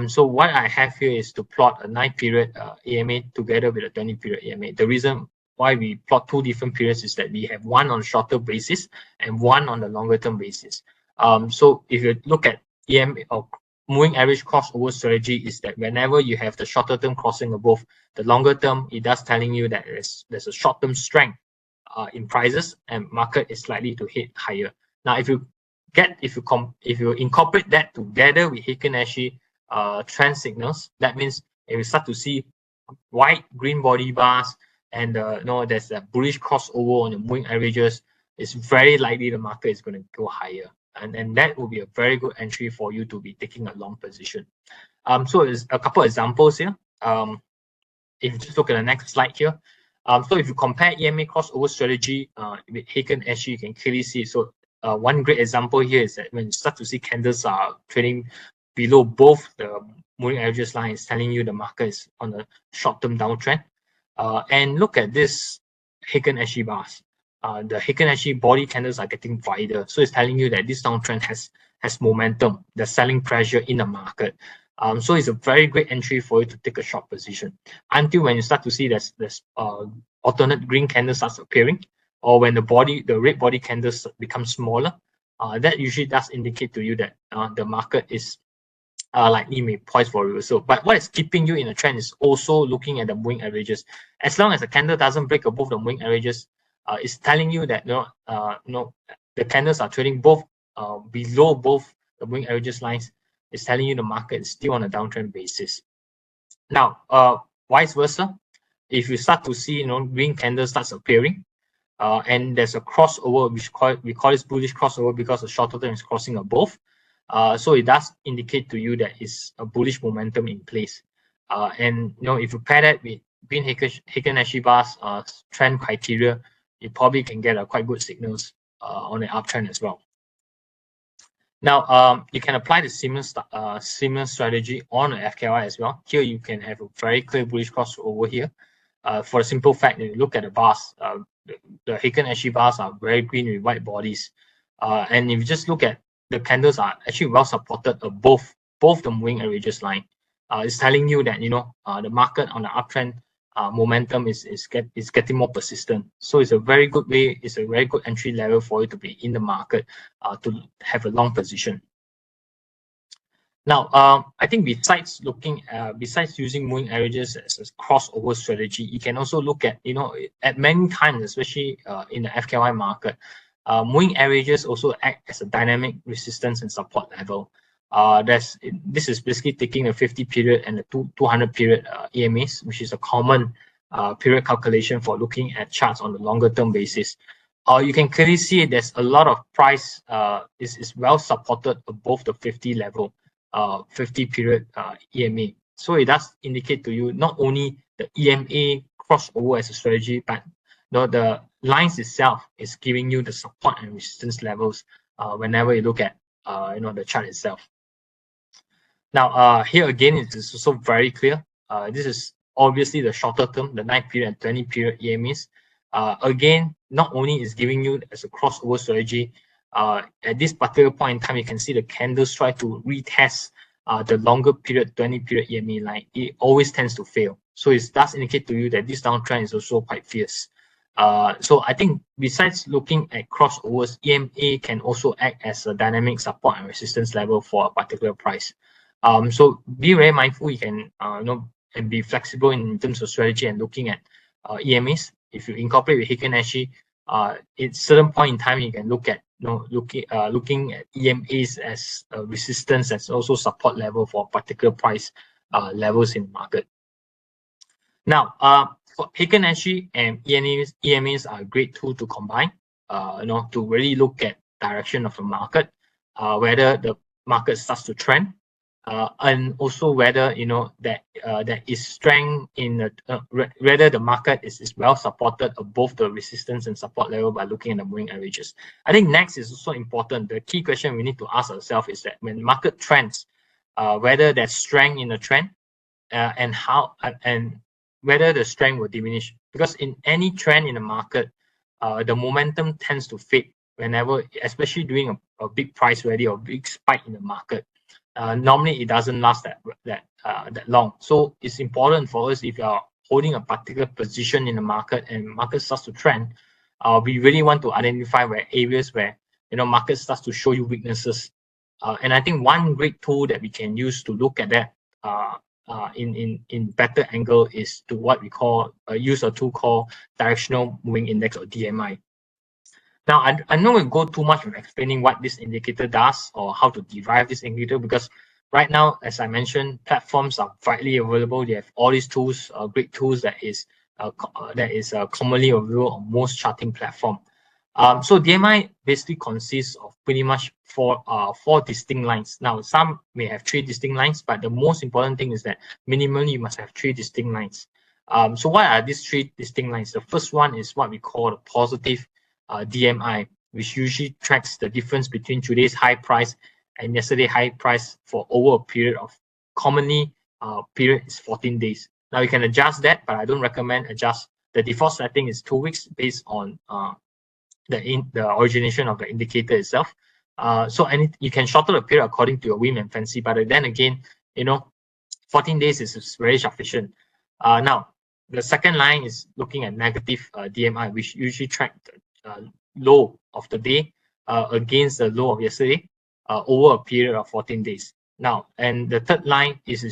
B: So what I have here is to plot a 9-period EMA together with a 20-period EMA. The reason why we plot two different periods is that we have one on shorter basis and one on the longer term basis. So if you look at EMA or moving average crossover strategy, is that whenever you have the shorter term crossing above the longer term, it does telling you that there's a short term strength in prices and market is likely to hit higher. Now, if you incorporate that together with Heiken Ashi trend signals, that means if you start to see white green body bars and there's a bullish crossover on the moving averages, it's very likely the market is going to go higher, and that will be a very good entry for you to be taking a long position. So there's a couple of examples here. If you just look at the next slide here, so if you compare EMA crossover strategy with Heiken Ashi, you can clearly see. So one great example here is that when you start to see candles are trading below both the moving averages line, is telling you the market is on a short-term downtrend. And look at this Heiken Ashi bars. The Heiken Ashi body candles are getting wider, so it's telling you that this downtrend has momentum, the selling pressure in the market. So it's a very great entry for you to take a short position until when you start to see there's alternate green candles starts appearing, or when the red body candles become smaller. That usually does indicate to you that the market is likely may poised for reversal. But what is keeping you in a trend is also looking at the moving averages. As long as the candle doesn't break above the moving averages, it's telling you that the candles are trading both below both the moving averages lines. It's telling you the market is still on a downtrend basis. Now, vice versa, if you start to see green candles starts appearing, and there's a crossover, we call this bullish crossover because the shorter term is crossing above. So it does indicate to you that it's a bullish momentum in place. And if you pair that with green Heiken Ashi bars trend criteria, you probably can get a quite good signals on the uptrend as well. Now, you can apply the similar strategy on the FKY as well. Here you can have a very clear bullish crossover here. For a simple fact, if you look at the bars, the Heiken Ashi bars are very green with white bodies. And if you just look at the candles are actually well supported above both the moving averages line. It's telling you that the market on the uptrend momentum is getting more persistent. So it's a very good way. It's a very good entry level for you to be in the market to have a long position. Now, I think besides using moving averages as a crossover strategy, you can also look at at many times, especially in the FKY market. Moving averages also act as a dynamic resistance and support level. This is basically taking the 50 period and the 200 period EMAs, which is a common period calculation for looking at charts on the longer term basis. You can clearly see there's a lot of price is well supported above the 50 level, 50 period EMA. So it does indicate to you not only the EMA crossover as a strategy, but the lines itself is giving you the support and resistance levels whenever you look at the chart itself. Now, here again, it is also very clear. This is obviously the shorter term, the 9-period and 20-period EMAs. Again, not only is giving you as a crossover strategy, at this particular point in time, you can see the candles try to retest the longer period 20-period EMA line. It always tends to fail. So it does indicate to you that this downtrend is also quite fierce. So I think besides looking at crossovers, EMA can also act as a dynamic support and resistance level for a particular price. So be very mindful. You can and be flexible in terms of strategy and looking at EMAs. If you incorporate with Heiken Ashi, at certain point in time you can look at looking at EMAs as a resistance as also support level for particular price levels in the market. Now, for Heiken Ashi and EMAs are a great tool to combine, to really look at direction of the market, whether the market starts to trend, and also whether that there is strength in whether the market is well supported above the resistance and support level by looking at the moving averages. I think next is also important. The key question we need to ask ourselves is that when market trends, whether there's strength in the trend, and how and whether the strength will diminish, because in any trend in the market, the momentum tends to fade whenever, especially during a big price rally or big spike in the market. Normally it doesn't last that long. So it's important for us, if you are holding a particular position in the market and market starts to trend, we really want to identify where areas where market starts to show you weaknesses. And I think one great tool that we can use to look at that in better angle is to what we call use a tool called Directional Moving Index, or DMI. Now, I'm not going to go too much of explaining what this indicator does or how to derive this indicator, because right now, as I mentioned, platforms are widely available. They have all these tools, great tools that is commonly available on most charting platform. So DMI basically consists of pretty much four distinct lines. Now, some may have 3 distinct lines, but the most important thing is that minimally you must have 3 distinct lines. So what are these 3 distinct lines? The first one is what we call the positive DMI, which usually tracks the difference between today's high price and yesterday's high price for over a period of, commonly period is 14 days. Now you can adjust that, but I don't recommend adjust. The default setting is 2 weeks based on the origination of the indicator itself. So you can shorten the period according to your whim and fancy, but then again, 14 days is very sufficient. Now, the second line is looking at negative DMI, which usually track the low of the day against the low of yesterday over a period of 14 days. Now, and the third line which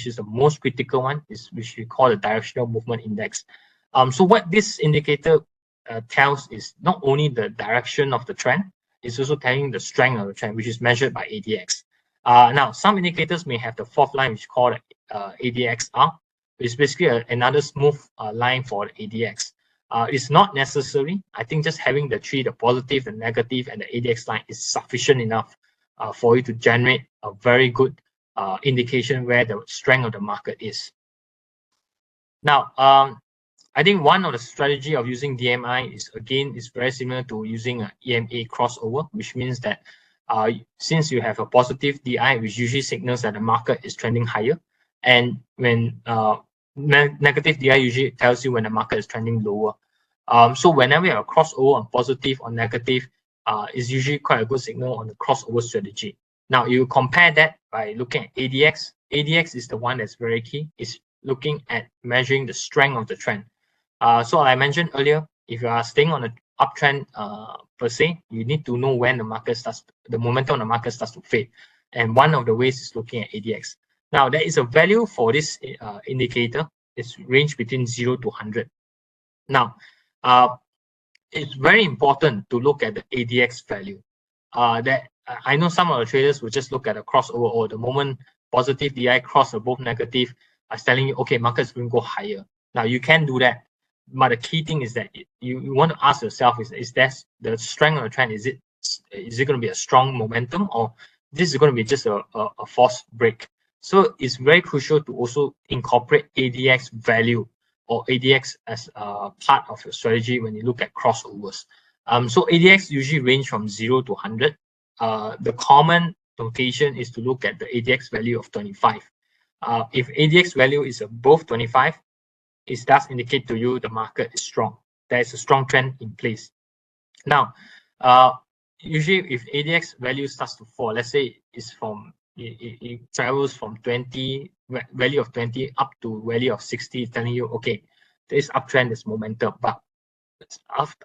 B: is the most critical one, is which we call the Directional Movement Index. So what this indicator tells is not only the direction of the trend, it's also telling the strength of the trend, which is measured by ADX. Now, some indicators may have the fourth line, which is called ADXR, which is basically another smooth line for the ADX. It's not necessary. I think just having the 3, the positive, the negative, and the ADX line is sufficient enough for you to generate a very good indication where the strength of the market is. Now, I think one of the strategy of using DMI is very similar to using an EMA crossover, which means that since you have a positive DI, which usually signals that the market is trending higher, and when negative DI usually tells you when the market is trending lower. So whenever you have a crossover on positive or negative, is usually quite a good signal on the crossover strategy. Now you compare that by looking at ADX. ADX is the one that's very key. It's looking at measuring the strength of the trend. So I mentioned earlier, if you are staying on an uptrend per se, you need to know when the momentum of the market starts to fade. And one of the ways is looking at ADX. Now, there is a value for this indicator. It's range between 0 to 100. Now, it's very important to look at the ADX value. That I know some of the traders will just look at a crossover, or the moment positive DI cross above negative, is telling you, okay, market's going to go higher. Now, you can do that. But the key thing is that you want to ask yourself, is that the strength of the trend, is it going to be a strong momentum, or this is going to be just a forced break? So it's very crucial to also incorporate ADX value or ADX as part of your strategy when you look at crossovers. So ADX usually range from 0 to 100. The common notation is to look at the ADX value of 25. If ADX value is above 25, it does indicate to you the market is strong. There is a strong trend in place. Now, usually if ADX value starts to fall, let's say it's it travels from 20, value of 20 up to value of 60, telling you, okay, there is uptrend, there's momentum. But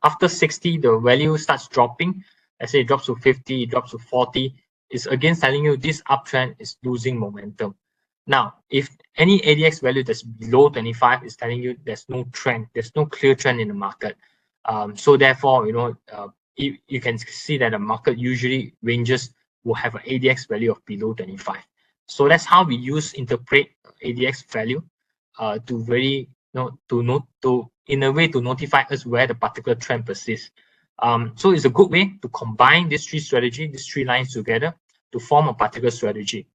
B: after 60, the value starts dropping. Let's say it drops to 50, it drops to 40. It's again telling you this uptrend is losing momentum. Now, if any ADX value that's below 25 is telling you there's no trend, there's no clear trend in the market. So therefore, you can see that the market usually ranges will have an ADX value of below 25. So that's how we interpret ADX value to very in a way to notify us where the particular trend persists. So it's a good way to combine these 3 strategies, these 3 lines together to form a particular strategy.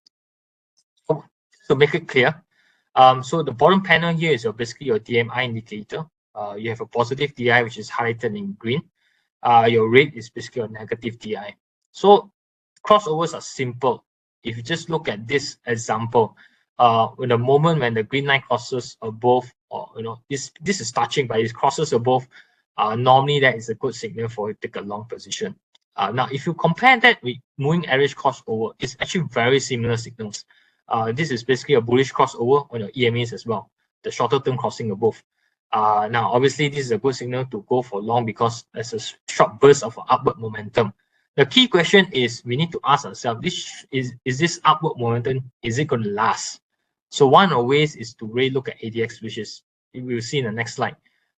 B: So make it clear. So the bottom panel here is basically your DMI indicator. You have a positive DI, which is highlighted in green. Your red is basically your negative DI. So crossovers are simple. If you just look at this example, in the moment when the green line crosses above, or this is touching, but it crosses above, normally that is a good signal for you to take a long position. Now, if you compare that with moving average crossover, it's actually very similar signals. This is basically a bullish crossover on your EMAs as well, the shorter term crossing above. Now, obviously, this is a good signal to go for long because there's a short burst of upward momentum. The key question is we need to ask ourselves, is this upward momentum, is it going to last? So one of the ways is to really look at ADX, which is we'll see in the next slide.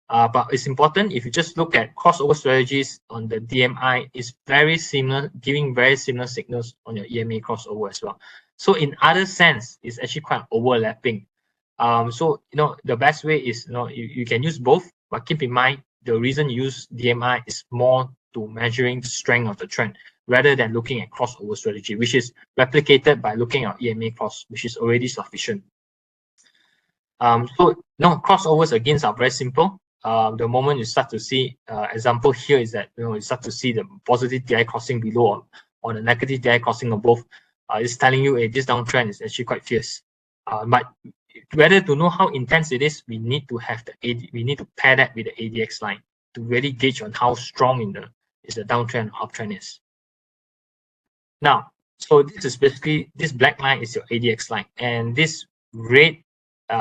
B: But it's important if you just look at crossover strategies on the DMI, it's very similar, giving very similar signals on your EMA crossover as well. So in other sense, it's actually quite overlapping. So the best way is you can use both, but keep in mind the reason you use DMI is more to measuring the strength of the trend rather than looking at crossover strategy, which is replicated by looking at EMA cross, which is already sufficient. So crossovers again are very simple. The moment you start to see example here is that you start to see the positive DI crossing below or the negative DI crossing above. It's telling you this downtrend is actually quite fierce. But whether to know how intense it is, we need to have we need to pair that with the ADX line to really gauge on how strong is the downtrend or uptrend is. Now, so this is basically, this black line is your ADX line, and this red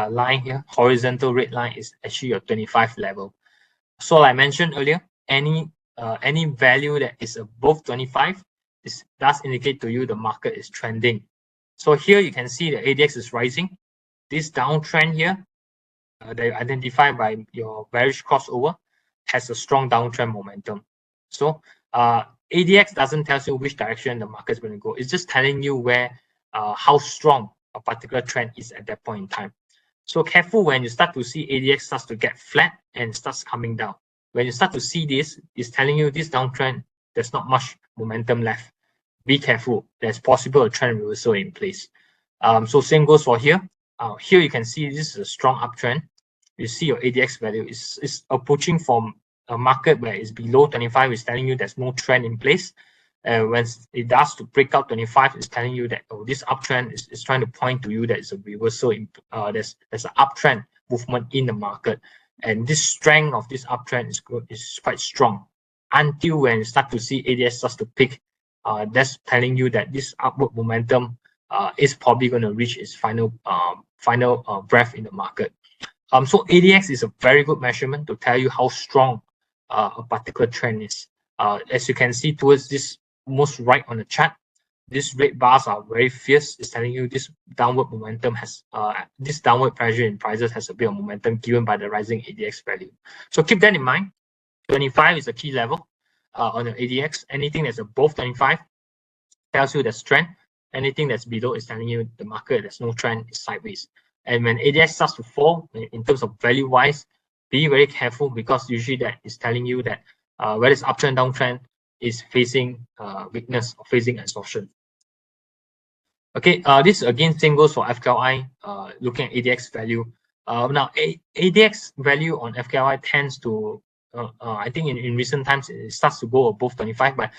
B: line here, horizontal red line, is actually your 25 level. So like I mentioned earlier, any value that is above 25 does indicate to you the market is trending. So here you can see the ADX is rising. This downtrend here, that identified by your bearish crossover, has a strong downtrend momentum. So ADX doesn't tell you which direction the market is going to go. It's just telling you where how strong a particular trend is at that point in time. So careful when you start to see ADX starts to get flat and starts coming down. When you start to see this, it's telling you this downtrend, there's not much momentum left. Be careful. There's possible a trend reversal in place. So same goes for here. Here you can see this is a strong uptrend. You see your ADX value is approaching from a market where it's below 25, is telling you there's no trend in place. When it does to break out 25, it's telling you that this uptrend is trying to point to you that it's a reversal. There's an uptrend movement in the market, and this strength of this uptrend is quite strong. Until when you start to see ADX starts to pick, that's telling you that this upward momentum is probably going to reach its final breath in the market. So ADX is a very good measurement to tell you how strong a particular trend is. As you can see towards this most right on the chart, these red bars are very fierce. It's telling you this downward momentum has this downward pressure in prices has a bit of momentum given by the rising ADX value. So keep that in mind. 25 is a key level on the ADX. Anything that's above 25 tells you there's trend. Anything that's below is telling you the market there's no trend, is sideways. And when ADX starts to fall in terms of value wise, be very careful, because usually that is telling you that whether it's uptrend, downtrend, is facing weakness or facing absorption. Okay, this again same goes for FKLI. Looking at ADX value. Now ADX value on FKLI tends to I think in recent times it starts to go above 25, but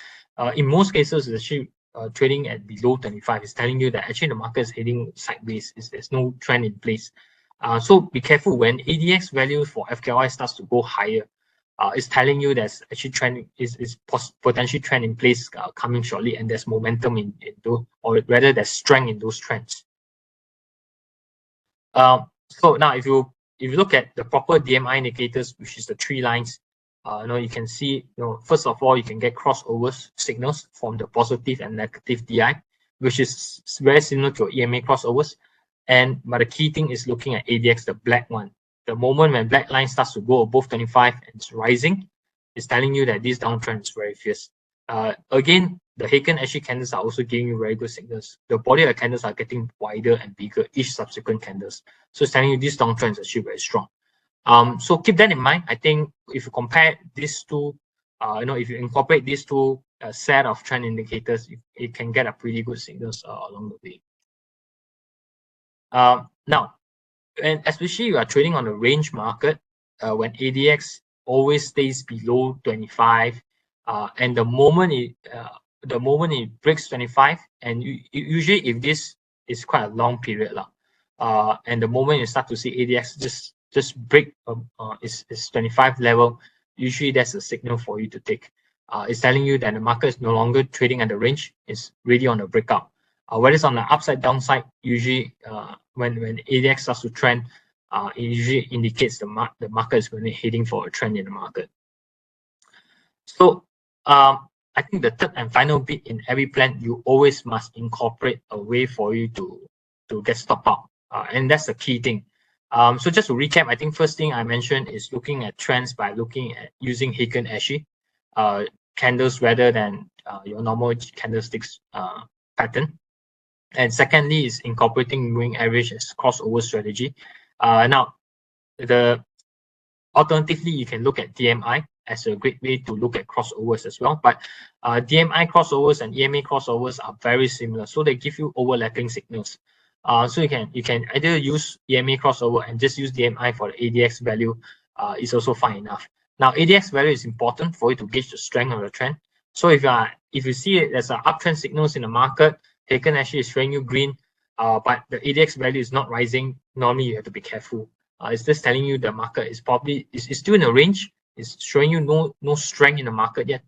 B: in most cases it's actually trading at below 25. Is telling you that actually the market is heading sideways. There's no trend in place. So be careful when ADX value for FKLI starts to go higher. It's telling you there's actually trend is potentially trend in place coming shortly, and there's momentum in those, or rather there's strength in those trends. So now if you look at the proper DMI indicators, which is the three lines, you can see, first of all, you can get crossovers signals from the positive and negative DI, which is very similar to EMA crossovers. But the key thing is looking at ADX, the black one. The moment when black line starts to go above 25 and it's rising, it's telling you that this downtrend is very fierce. Again, the Heiken Ashi candles are also giving you very good signals. The body of the candles are getting wider and bigger each subsequent candles. So it's telling you this downtrend is actually very strong. So keep that in mind. I think if you compare these two, if you incorporate these two set of trend indicators, you can get a pretty good signals along the way. Now, and especially you are trading on a range market, when ADX always stays below 25, and the moment it breaks 25, and usually if this is quite a long period and the moment you start to see ADX just break its 25 level, usually that's a signal for you to take. It's telling you that the market is no longer trading at the range; it's really on a breakout. Whereas on the upside downside, usually when ADX starts to trend, it usually indicates the market is going to heading for a trend in the market. So I think the third and final bit in every plan, you always must incorporate a way for you to get stop out, and that's the key thing. So just to recap, I think first thing I mentioned is looking at trends by looking at using Heiken Ashi candles rather than your normal candlesticks pattern. And secondly is incorporating moving average as crossover strategy. Now, alternatively, you can look at DMI as a great way to look at crossovers as well. But DMI crossovers and EMA crossovers are very similar, so they give you overlapping signals. So you can either use EMA crossover and just use DMI for the ADX value. Is also fine enough. Now, ADX value is important for you to gauge the strength of the trend. So if you see it as an uptrend signals in the market, Heiken Ashi is showing you green, but the ADX value is not rising, normally you have to be careful. It's just telling you the market is probably is still in a range. It's showing you no strength in the market yet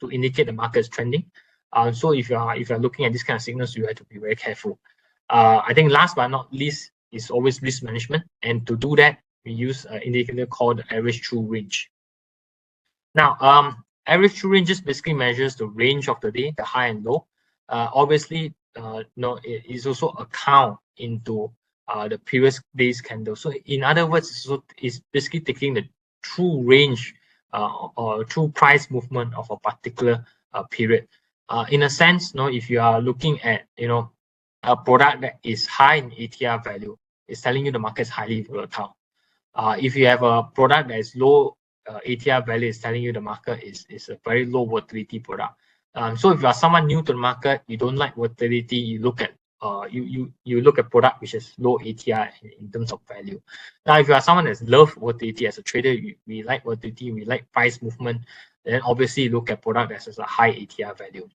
B: to indicate the market is trending. So if you're looking at this kind of signals, you have to be very careful. I think last but not least is always risk management, and to do that, we use an indicator called the average true range. Now, average true range just basically measures the range of the day, the high and low. Obviously, it is also a count into the previous day's candle. So in other words, it's basically taking the true range or true price movement of a particular period. In a sense, if you are looking at a product that is high in ATR value, it's telling you the market is highly volatile. If you have a product that is low ATR value, it's telling you the market is a very low volatility product. So if you are someone new to the market, you don't like volatility, you look at product which is low ATR in terms of value. Now, if you are someone that loves volatility as a trader, we like volatility, we like price movement, then obviously you look at product that has a high ATR value.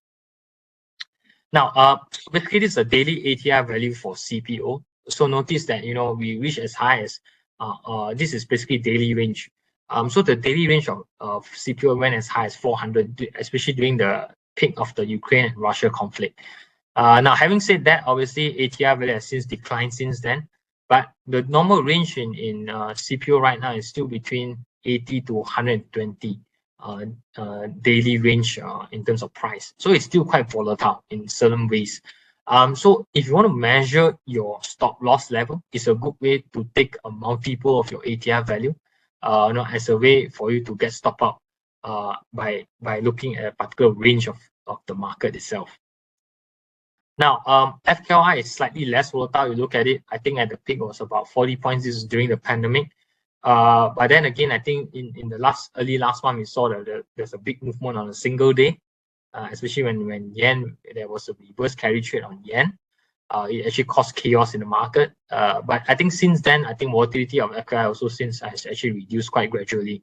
B: Now, basically this is a daily ATR value for CPO. So notice that we reach as high as this is basically daily range. So the daily range of CPO went as high as 400, especially during the peak of the Ukraine and Russia conflict. Now, having said that, obviously ATR value has since declined since then, but the normal range in CPO right now is still between 80 to 120 daily range in terms of price. So it's still quite volatile in certain ways. So if you want to measure your stop loss level, it's a good way to take a multiple of your ATR value, as a way for you to get stop out by looking at a particular range of the market itself. Now, FKLI is slightly less volatile. You look at it, I think at the peak was about 40 points. This is during the pandemic. But then again, I think in the early last month, we saw that there's a big movement on a single day, especially when yen, there was a reverse carry trade on yen. It actually caused chaos in the market. But I think since then, I think volatility of FKI also since has actually reduced quite gradually.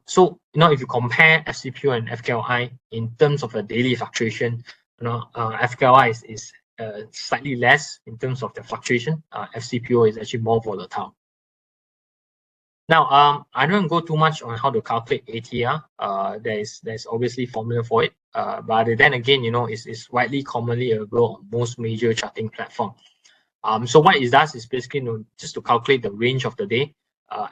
B: So if you compare FCPO and FKLI in terms of the daily fluctuation, FKLI is slightly less in terms of the fluctuation. FCPO is actually more volatile. Now, I don't go too much on how to calculate ATR. There's obviously formula for it. But then again, it's widely commonly available on most major charting platforms. So what it does is basically just to calculate the range of the day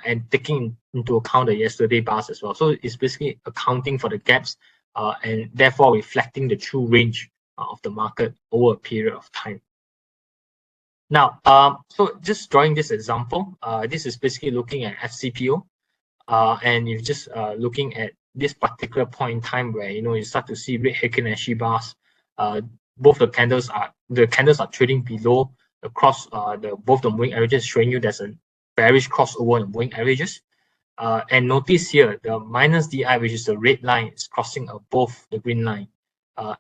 B: and taking into account the yesterday bars as well. So it's basically accounting for the gaps and therefore reflecting the true range of the market over a period of time. Now, so just drawing this example, this is basically looking at FCPO, and you're just looking at this particular point in time where you start to see red Heiken Ashi bars. Both the candles are trading below across both the moving averages, showing you there's a bearish crossover in moving averages. And notice here the minus DI, which is the red line, is crossing above the green line,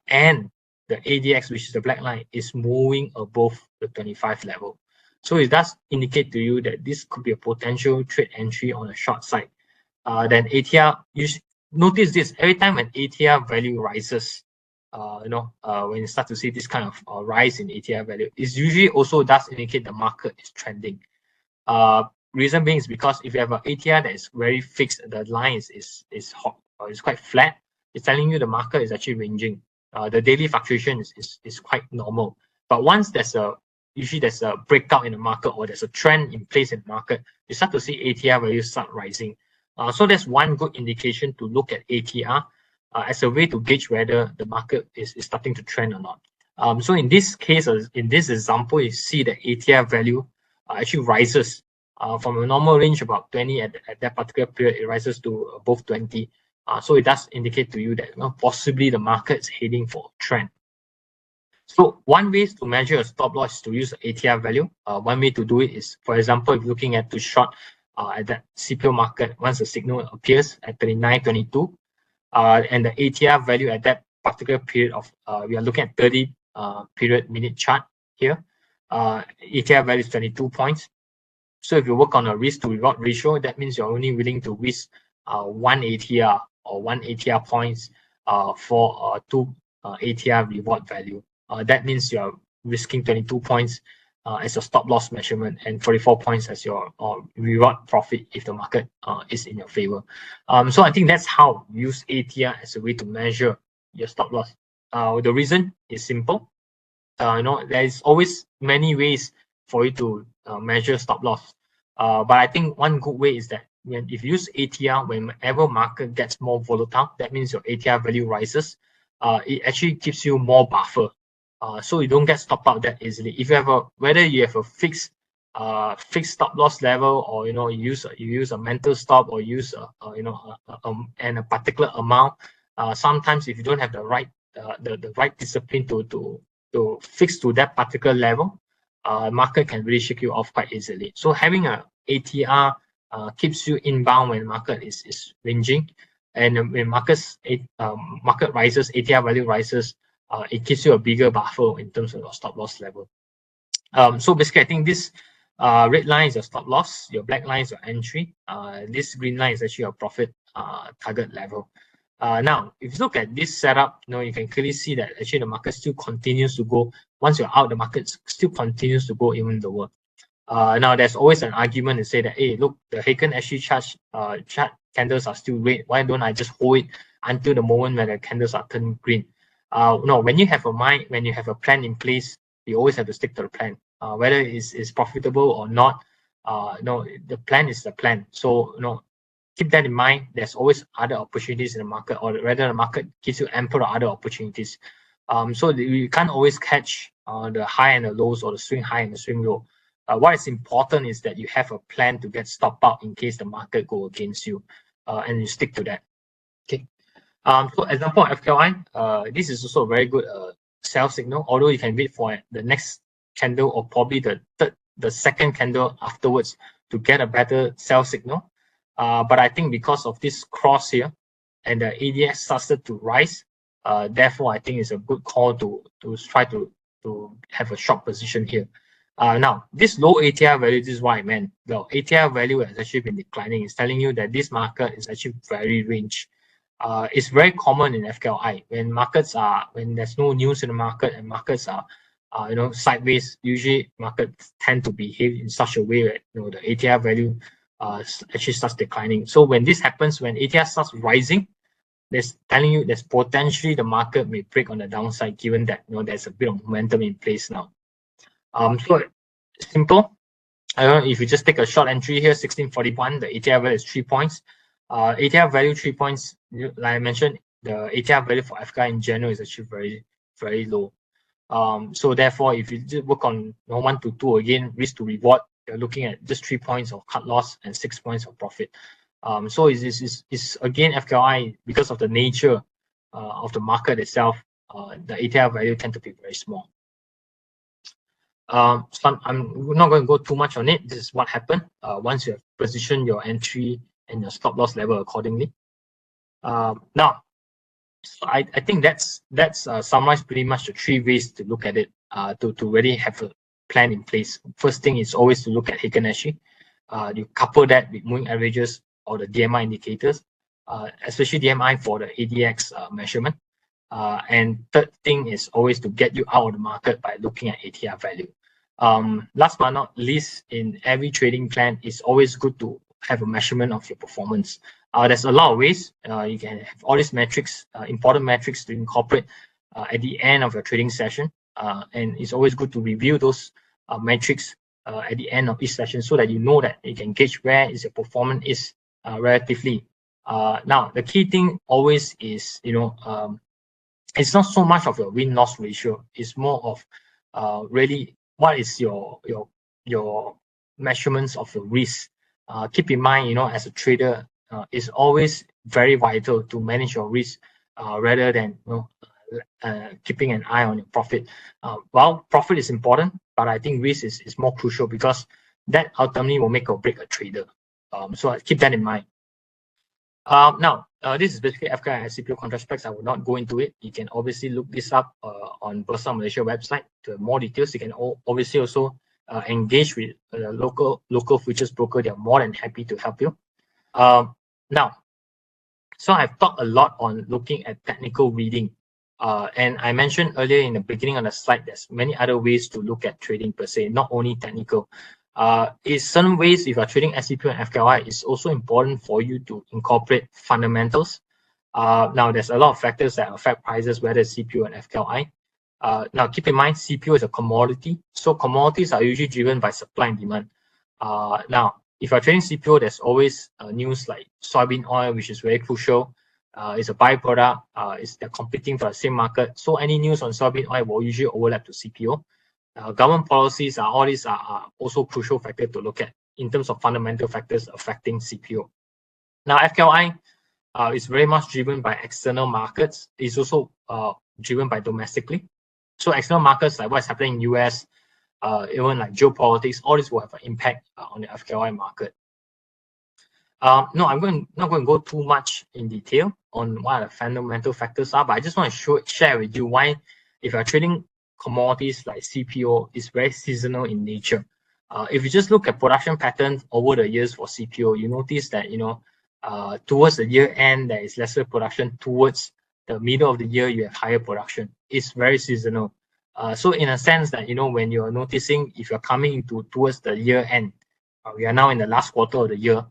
B: and the ADX, which is the black line, is moving above the 25 level. So it does indicate to you that this could be a potential trade entry on the short side. Then ATR, you notice this every time an ATR value rises, when you start to see this kind of rise in ATR value, it usually also does indicate the market is trending. Reason being is because if you have an ATR that is very fixed, the line is hot or it's quite flat, it's telling you the market is actually ranging. The daily fluctuation is quite normal. But once usually there's a breakout in the market or there's a trend in place in the market, you start to see ATR values start rising. So that's one good indication to look at ATR as a way to gauge whether the market is starting to trend or not. So in this case, in this example, you see the ATR value actually rises from a normal range about 20 at that particular period, it rises to above 20. So it does indicate to you that possibly the market is heading for a trend. So one way to measure a stop loss is to use the ATR value. One way to do it is, for example, if looking at to short at that CPO market, once the signal appears at 39.22, and the ATR value at that particular period of, we are looking at 30 period minute chart here. ATR value is 22 points. So if you work on a risk to reward ratio, that means you're only willing to risk one ATR or one ATR points for two ATR reward value. That means you're risking 22 points as your stop loss measurement and 44 points as your reward profit if the market is in your favor. So I think that's how you use ATR as a way to measure your stop loss. The reason is simple. There is always many ways for you to measure stop loss. But I think one good way is that if you use ATR, whenever market gets more volatile, that means your ATR value rises. It actually gives you more buffer. So you don't get stopped out that easily. If you have whether you have a fixed stop loss level, or you use a mental stop, or use and a particular amount. Sometimes if you don't have the right discipline to fix to that particular level, market can really shake you off quite easily. So having a ATR keeps you inbound when market is ranging, and when market rises, ATR value rises. It gives you a bigger buffer in terms of your stop loss level. So basically, I think this red line is your stop loss, your black line is your entry. This green line is actually your profit target level. Now, if you look at this setup, you can clearly see that actually the market still continues to go. Once you're out, the market still continues to go even lower. Now, there's always an argument to say that, hey, look, the Heiken Ashi chart candles are still red. Why don't I just hold it until the moment when the candles are turning green? No, when you have a plan in place, you always have to stick to the plan. Whether it's profitable or not, the plan is the plan. So, keep that in mind. There's always other opportunities in the market, or rather the market gives you ample other opportunities. So you can't always catch the high and the lows, or the swing high and the swing low. What is important is that you have a plan to get stopped out in case the market go against you, and you stick to that. Okay. So example of FKI, this is also a very good sell signal, although you can wait for the next candle or probably the second candle afterwards to get a better sell signal. But I think because of this cross here and the ADX started to rise, therefore I think it's a good call to try to have a short position here. Now, this low ATR value, this is what I meant. The ATR value has actually been declining. It's telling you that this market is actually very range. It's very common in FKLI when there's no news in the market and markets are sideways. Usually markets tend to behave in such a way that the ATR value actually starts declining. So when this happens, when ATR starts rising, there's telling you there's potentially the market may break on the downside, given that there's a bit of momentum in place now. So simple. I don't know if you just take a short entry here, 1641, the ATR value is 3 points. ATR value 3 points, like I mentioned, the ATR value for FKI in general is actually very, very low. So therefore, if you just work on 1 to 2 again, risk to reward, you're looking at just 3 points of cut loss and 6 points of profit. So it's again FKI, because of the nature of the market itself, the ATR value tend to be very small. So I'm not going to go too much on it. This is what happened once you have positioned your entry and your stop loss level accordingly. Now, so I think that's summarized pretty much the 3 ways to look at it to really have plan in place. First thing is always to look at Heiken Ashi. You couple that with moving averages or the DMI indicators, especially DMI for the ADX measurement. And third thing is always to get you out of the market by looking at ATR value. Last but not least, in every trading plan, it's always good to have a measurement of your performance. There's a lot of ways. You can have all these metrics, important metrics to incorporate at the end of your trading session. And it's always good to review those metrics at the end of each session so that you know that you can gauge where is your performance is relatively. Now, the key thing always is, it's not so much of your win-loss ratio. It's more of really what is your measurements of your risk. Keep in mind, as a trader, it's always very vital to manage your risk rather than keeping an eye on your profit. Well, profit is important, but I think risk is more crucial because that ultimately will make or break a trader. So keep that in mind. Now, this is basically FKI and CPO contract specs. I will not go into it. You can obviously look this up on Bursa Malaysia website to have more details. You can obviously also engage with the local futures broker. They are more than happy to help you. Now, so I've talked a lot on looking at technical reading. And I mentioned earlier in the beginning of the slide, there's many other ways to look at trading per se, not only technical. In some ways, if you're trading SCPO and FKY, it's also important for you to incorporate fundamentals. Now, there's a lot of factors that affect prices, whether it's CPO and FKY. Now, keep in mind, CPO is a commodity. So commodities are usually driven by supply and demand. Now, if you're trading CPO, there's always news like soybean oil, which is very crucial. It's a byproduct. They're competing for the same market. So any news on soybean oil will usually overlap to CPO. Government policies all these are also crucial factors to look at in terms of fundamental factors affecting CPO. Now, FKI is very much driven by external markets. It's also driven by domestically. So external markets like what's happening in US, even like geopolitics, all this will have an impact on the FKI market. No, I'm not going to go too much in detail on what the fundamental factors are, but I just want to share with you why, if you're trading commodities like CPO, is very seasonal in nature. If you just look at production patterns over the years for CPO, you notice that towards the year end there is lesser production. Towards the middle of the year, you have higher production. It's very seasonal. So in a sense that when you're noticing, if you're coming towards the year end, we are now in the last quarter of the year.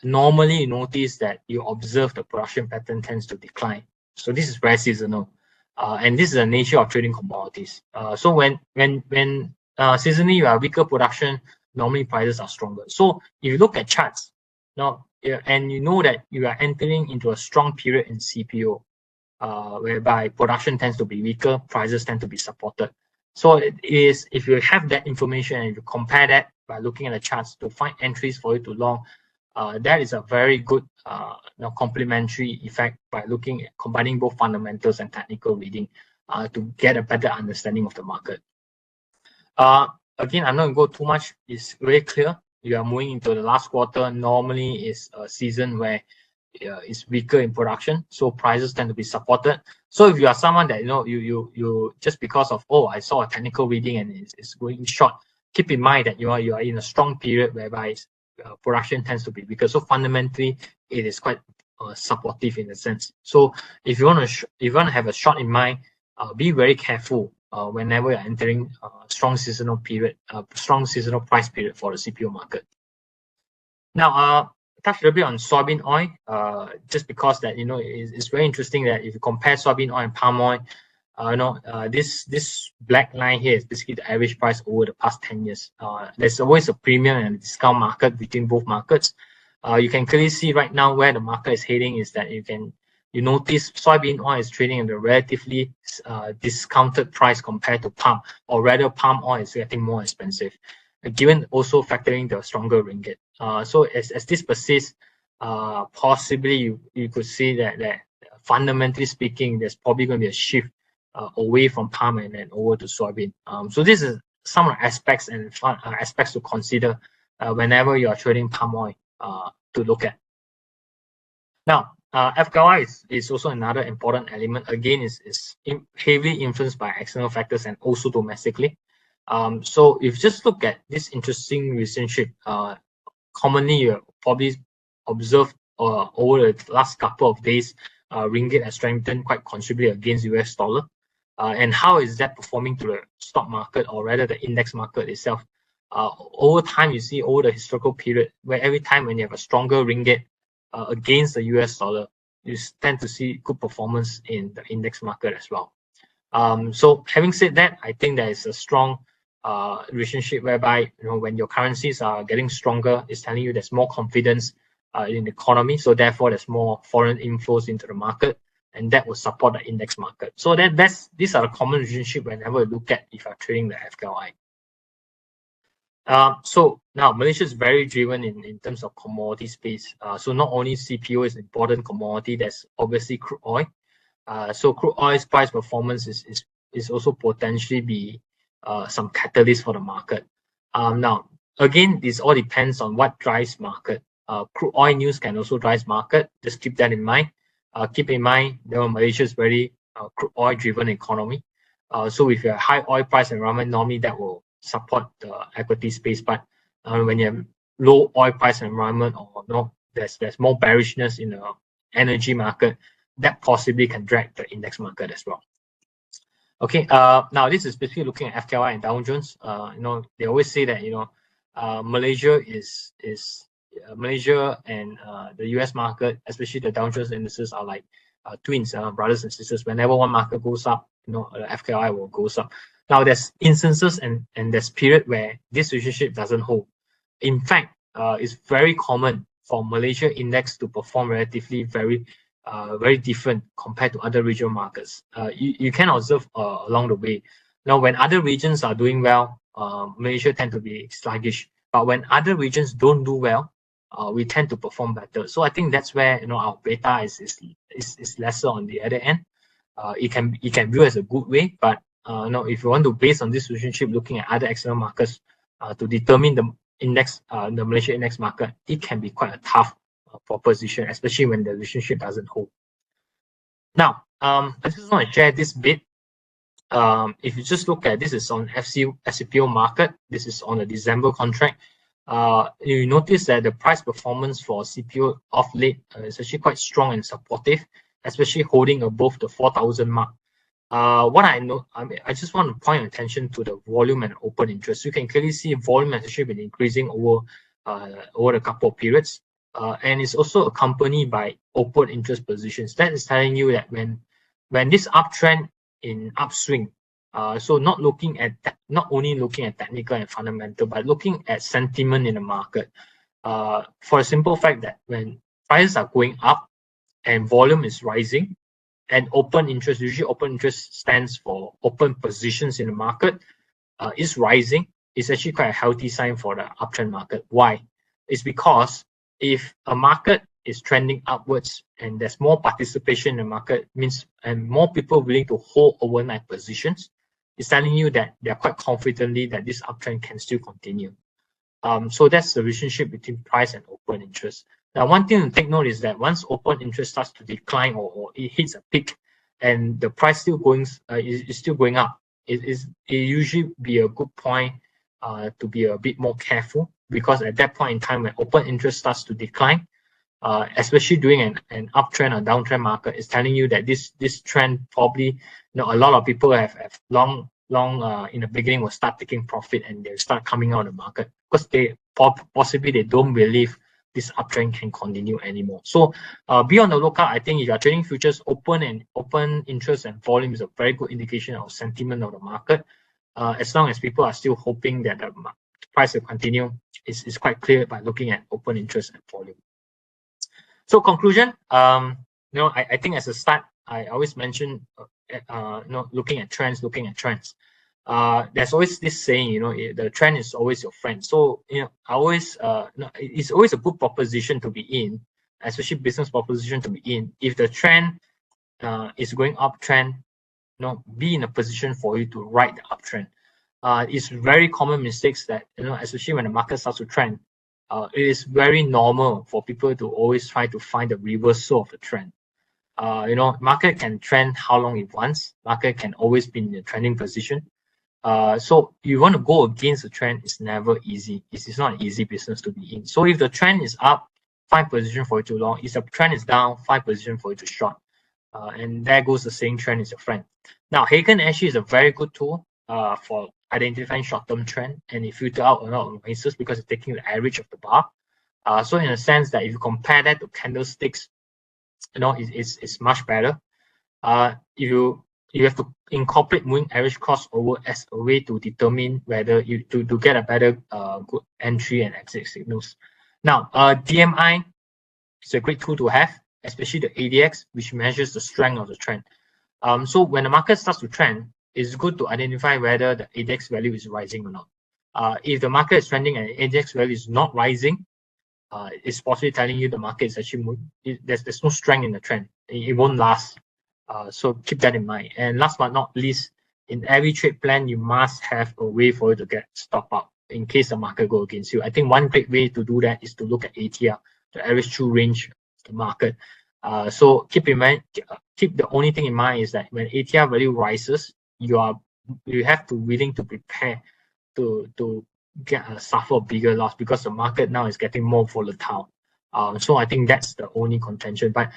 B: Normally, you notice that you observe the production pattern tends to decline. So this is very seasonal. And this is the nature of trading commodities. So when seasonally you have weaker production, normally prices are stronger. So if you look at charts now, and you know that you are entering into a strong period in CPO, whereby production tends to be weaker, prices tend to be supported. So it is, if you have that information and you compare that by looking at the charts to find entries for you to long, that is a very good complementary effect by combining both fundamentals and technical reading to get a better understanding of the market. Again, I'm not going to go too much. It's very clear. You are moving into the last quarter. Normally, is a season where it's weaker in production, so prices tend to be supported. So if you are someone that you just because of I saw a technical reading and it's going short, keep in mind that you are in a strong period whereby production tends to be weaker. So fundamentally, it is quite supportive in a sense. So if you want to have a short in mind, be very careful whenever you're entering a strong seasonal period, strong seasonal price period for the CPO market. Now, touch a little bit on soybean oil, just because that it's very interesting that if you compare soybean oil and palm oil, this black line here is basically the average price over the past 10 years. There's always a premium and a discount market between both markets. You can clearly see right now where the market is heading is that you notice soybean oil is trading at a relatively discounted price compared to palm, or rather palm oil is getting more expensive, given also factoring the stronger ringgit. So as this persists, possibly you could see that fundamentally speaking, there's probably going to be a shift away from palm and then over to soybean. So this is some of the aspects and aspects to consider whenever you are trading palm oil to look at. Now, FKY is also another important element. Again, is heavily influenced by external factors and also domestically. So if you just look at this interesting relationship, commonly you probably observed over the last couple of days, ringgit has strengthened quite considerably against US dollar. And how is that performing to the stock market, or rather the index market itself? Over time, you see over the historical period, where every time when you have a stronger ringgit against the US dollar, you tend to see good performance in the index market as well. So having said that, I think there is a strong relationship whereby, you know, when your currencies are getting stronger, it's telling you there's more confidence in the economy. So therefore, there's more foreign inflows into the market, and that will support the index market. So these are the common relationship whenever you look at if you're trading the FKI. So now Malaysia is very driven in terms of commodity space. So not only CPO is an important commodity, there's obviously crude oil. So crude oil's price performance is also potentially be some catalyst for the market. Now, again, this all depends on what drives market. Crude oil news can also drive market. Just keep that in mind. Keep in mind, you know, Malaysia is very crude oil driven economy. So with a high oil price environment, normally that will support the equity space. But when you have low oil price environment, or no, there's more bearishness in the energy market, that possibly can drag the index market as well. Okay, now this is basically looking at FKY and Dow Jones. You know, they always say that, you know, Malaysia Malaysia and the US market, especially the Dow Jones indices, are like twins, brothers and sisters. Whenever one market goes up, you know, the FKI will goes up. Now there's instances and there's period where this relationship doesn't hold. In fact, it's very common for Malaysia index to perform relatively very different compared to other regional markets. You can observe along the way. Now, when other regions are doing well, Malaysia tend to be sluggish. But when other regions don't do well, we tend to perform better. So I think that's where, you know, our beta is lesser on the other end. It can view as a good way, but you know, if you want to base on this relationship, looking at other external markets to determine the index, the Malaysia index market, it can be quite a tough proposition, especially when the relationship doesn't hold. Now, I just want to share this bit. If you just look at this, is on FCPO market. This is on a December contract. You notice that the price performance for CPO of late is actually quite strong and supportive, especially holding above the 4,000 mark. What I know, I just want to point attention to the volume and open interest. You can clearly see volume has actually been increasing over a couple of periods, and it's also accompanied by open interest positions. That is telling you that when this uptrend in upswing, so not only looking at technical and fundamental, but looking at sentiment in the market, for a simple fact that when prices are going up and volume is rising, and open interest, usually open interest stands for open positions in the market, is rising, it's actually quite a healthy sign for the uptrend market. Why? It's because if a market is trending upwards and there's more participation in the market, means and more people willing to hold overnight positions, it's telling you that they're quite confidently that this uptrend can still continue. So that's the relationship between price and open interest. Now, one thing to take note is that once open interest starts to decline, or it hits a peak, and the price still is still going up, it usually be a good point to be a bit more careful, because at that point in time when open interest starts to decline, especially during an uptrend or downtrend market, is telling you that this trend probably, you know, a lot of people have long in the beginning will start taking profit, and they start coming out of the market because they possibly they don't believe this uptrend can continue anymore. So be on the lookout. I think if you are trading futures, open interest and volume is a very good indication of sentiment of the market. As long as people are still hoping that the price will continue, it's quite clear by looking at open interest and volume. So conclusion, you know, I think as a start, I always mention, you know, looking at trends. There's always this saying, you know, the trend is always your friend. So, you know, it's always a good proposition to be in, especially business proposition to be in. If the trend is going uptrend, you know, be in a position for you to ride the uptrend. It's very common mistakes that, you know, especially when the market starts to trend, it is very normal for people to always try to find the reversal of the trend. You know, market can trend how long it wants. Market can always be in a trending position. So you want to go against the trend is never easy. It's not an easy business to be in. So if the trend is up, find position for you to long. If the trend is down, find position for you to short. And there goes the saying, trend is your friend. Now, Heiken Ashi is a very good tool for identifying short-term trend, and it filters out a lot of noises because it's taking the average of the bar. So in a sense that if you compare that to candlesticks, it's much better. You have to incorporate moving average crossover as a way to determine whether you to get a better good entry and exit signals. Now, DMI is a great tool to have, especially the ADX, which measures the strength of the trend. So when the market starts to trend, it's good to identify whether the ADX value is rising or not. If the market is trending and the ADX value is not rising, it's possibly telling you the market is actually there's no strength in the trend. It won't last. So keep that in mind. And last but not least, in every trade plan, you must have a way for you to get stop out in case the market go against you. I think one great way to do that is to look at ATR, the average true range of the market. So keep in mind, keep the only thing in mind is that when ATR value rises, you have to willing to prepare to suffer a bigger loss because the market now is getting more volatile. So I think that's the only contention. But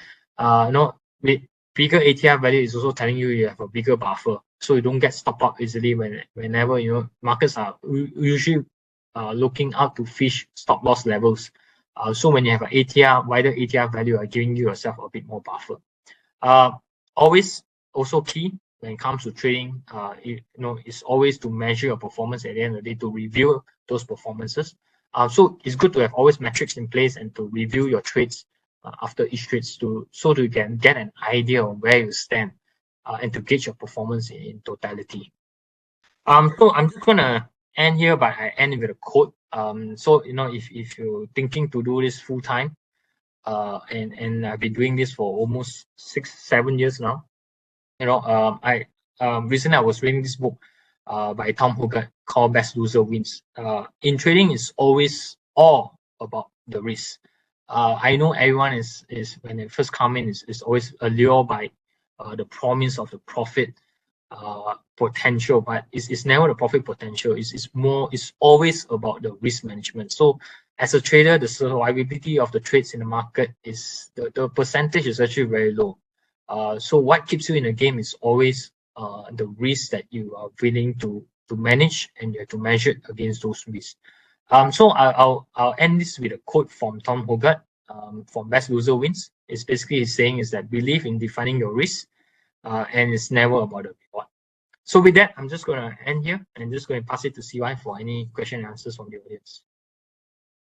B: with bigger ATR value is also telling you have a bigger buffer, so you don't get stopped out easily whenever markets are usually looking out to fish stop loss levels. So when you have an ATR, wider ATR value are giving yourself a bit more buffer. Always also key when it comes to trading, it's always to measure your performance at the end of the day, to review those performances. So it's good to have always metrics in place and to review your trades after each trade so you can get an idea of where you stand and to gauge your performance in totality. So I'm just gonna end here, but I end with a quote. So if you're thinking to do this full time, and I've been doing this for almost 6-7 years now. I recently I was reading this book by Tom Hogarth called Best Loser Wins. In trading, it's always all about the risk. I know everyone is when they first come in is always allured by the promise of the profit potential, but it's never the profit potential. It's always about the risk management. So as a trader, the survivability of the trades in the market is the percentage is actually very low. So what keeps you in the game is always the risk that you are willing to manage, and you have to measure against those risks. So I'll end this with a quote from Tom Hogarth from Best Loser Wins. It's basically saying is that believe in defining your risk, and it's never about the reward. So with that, I'm just going to end here and just going to pass it to CY for any question and answers from the audience.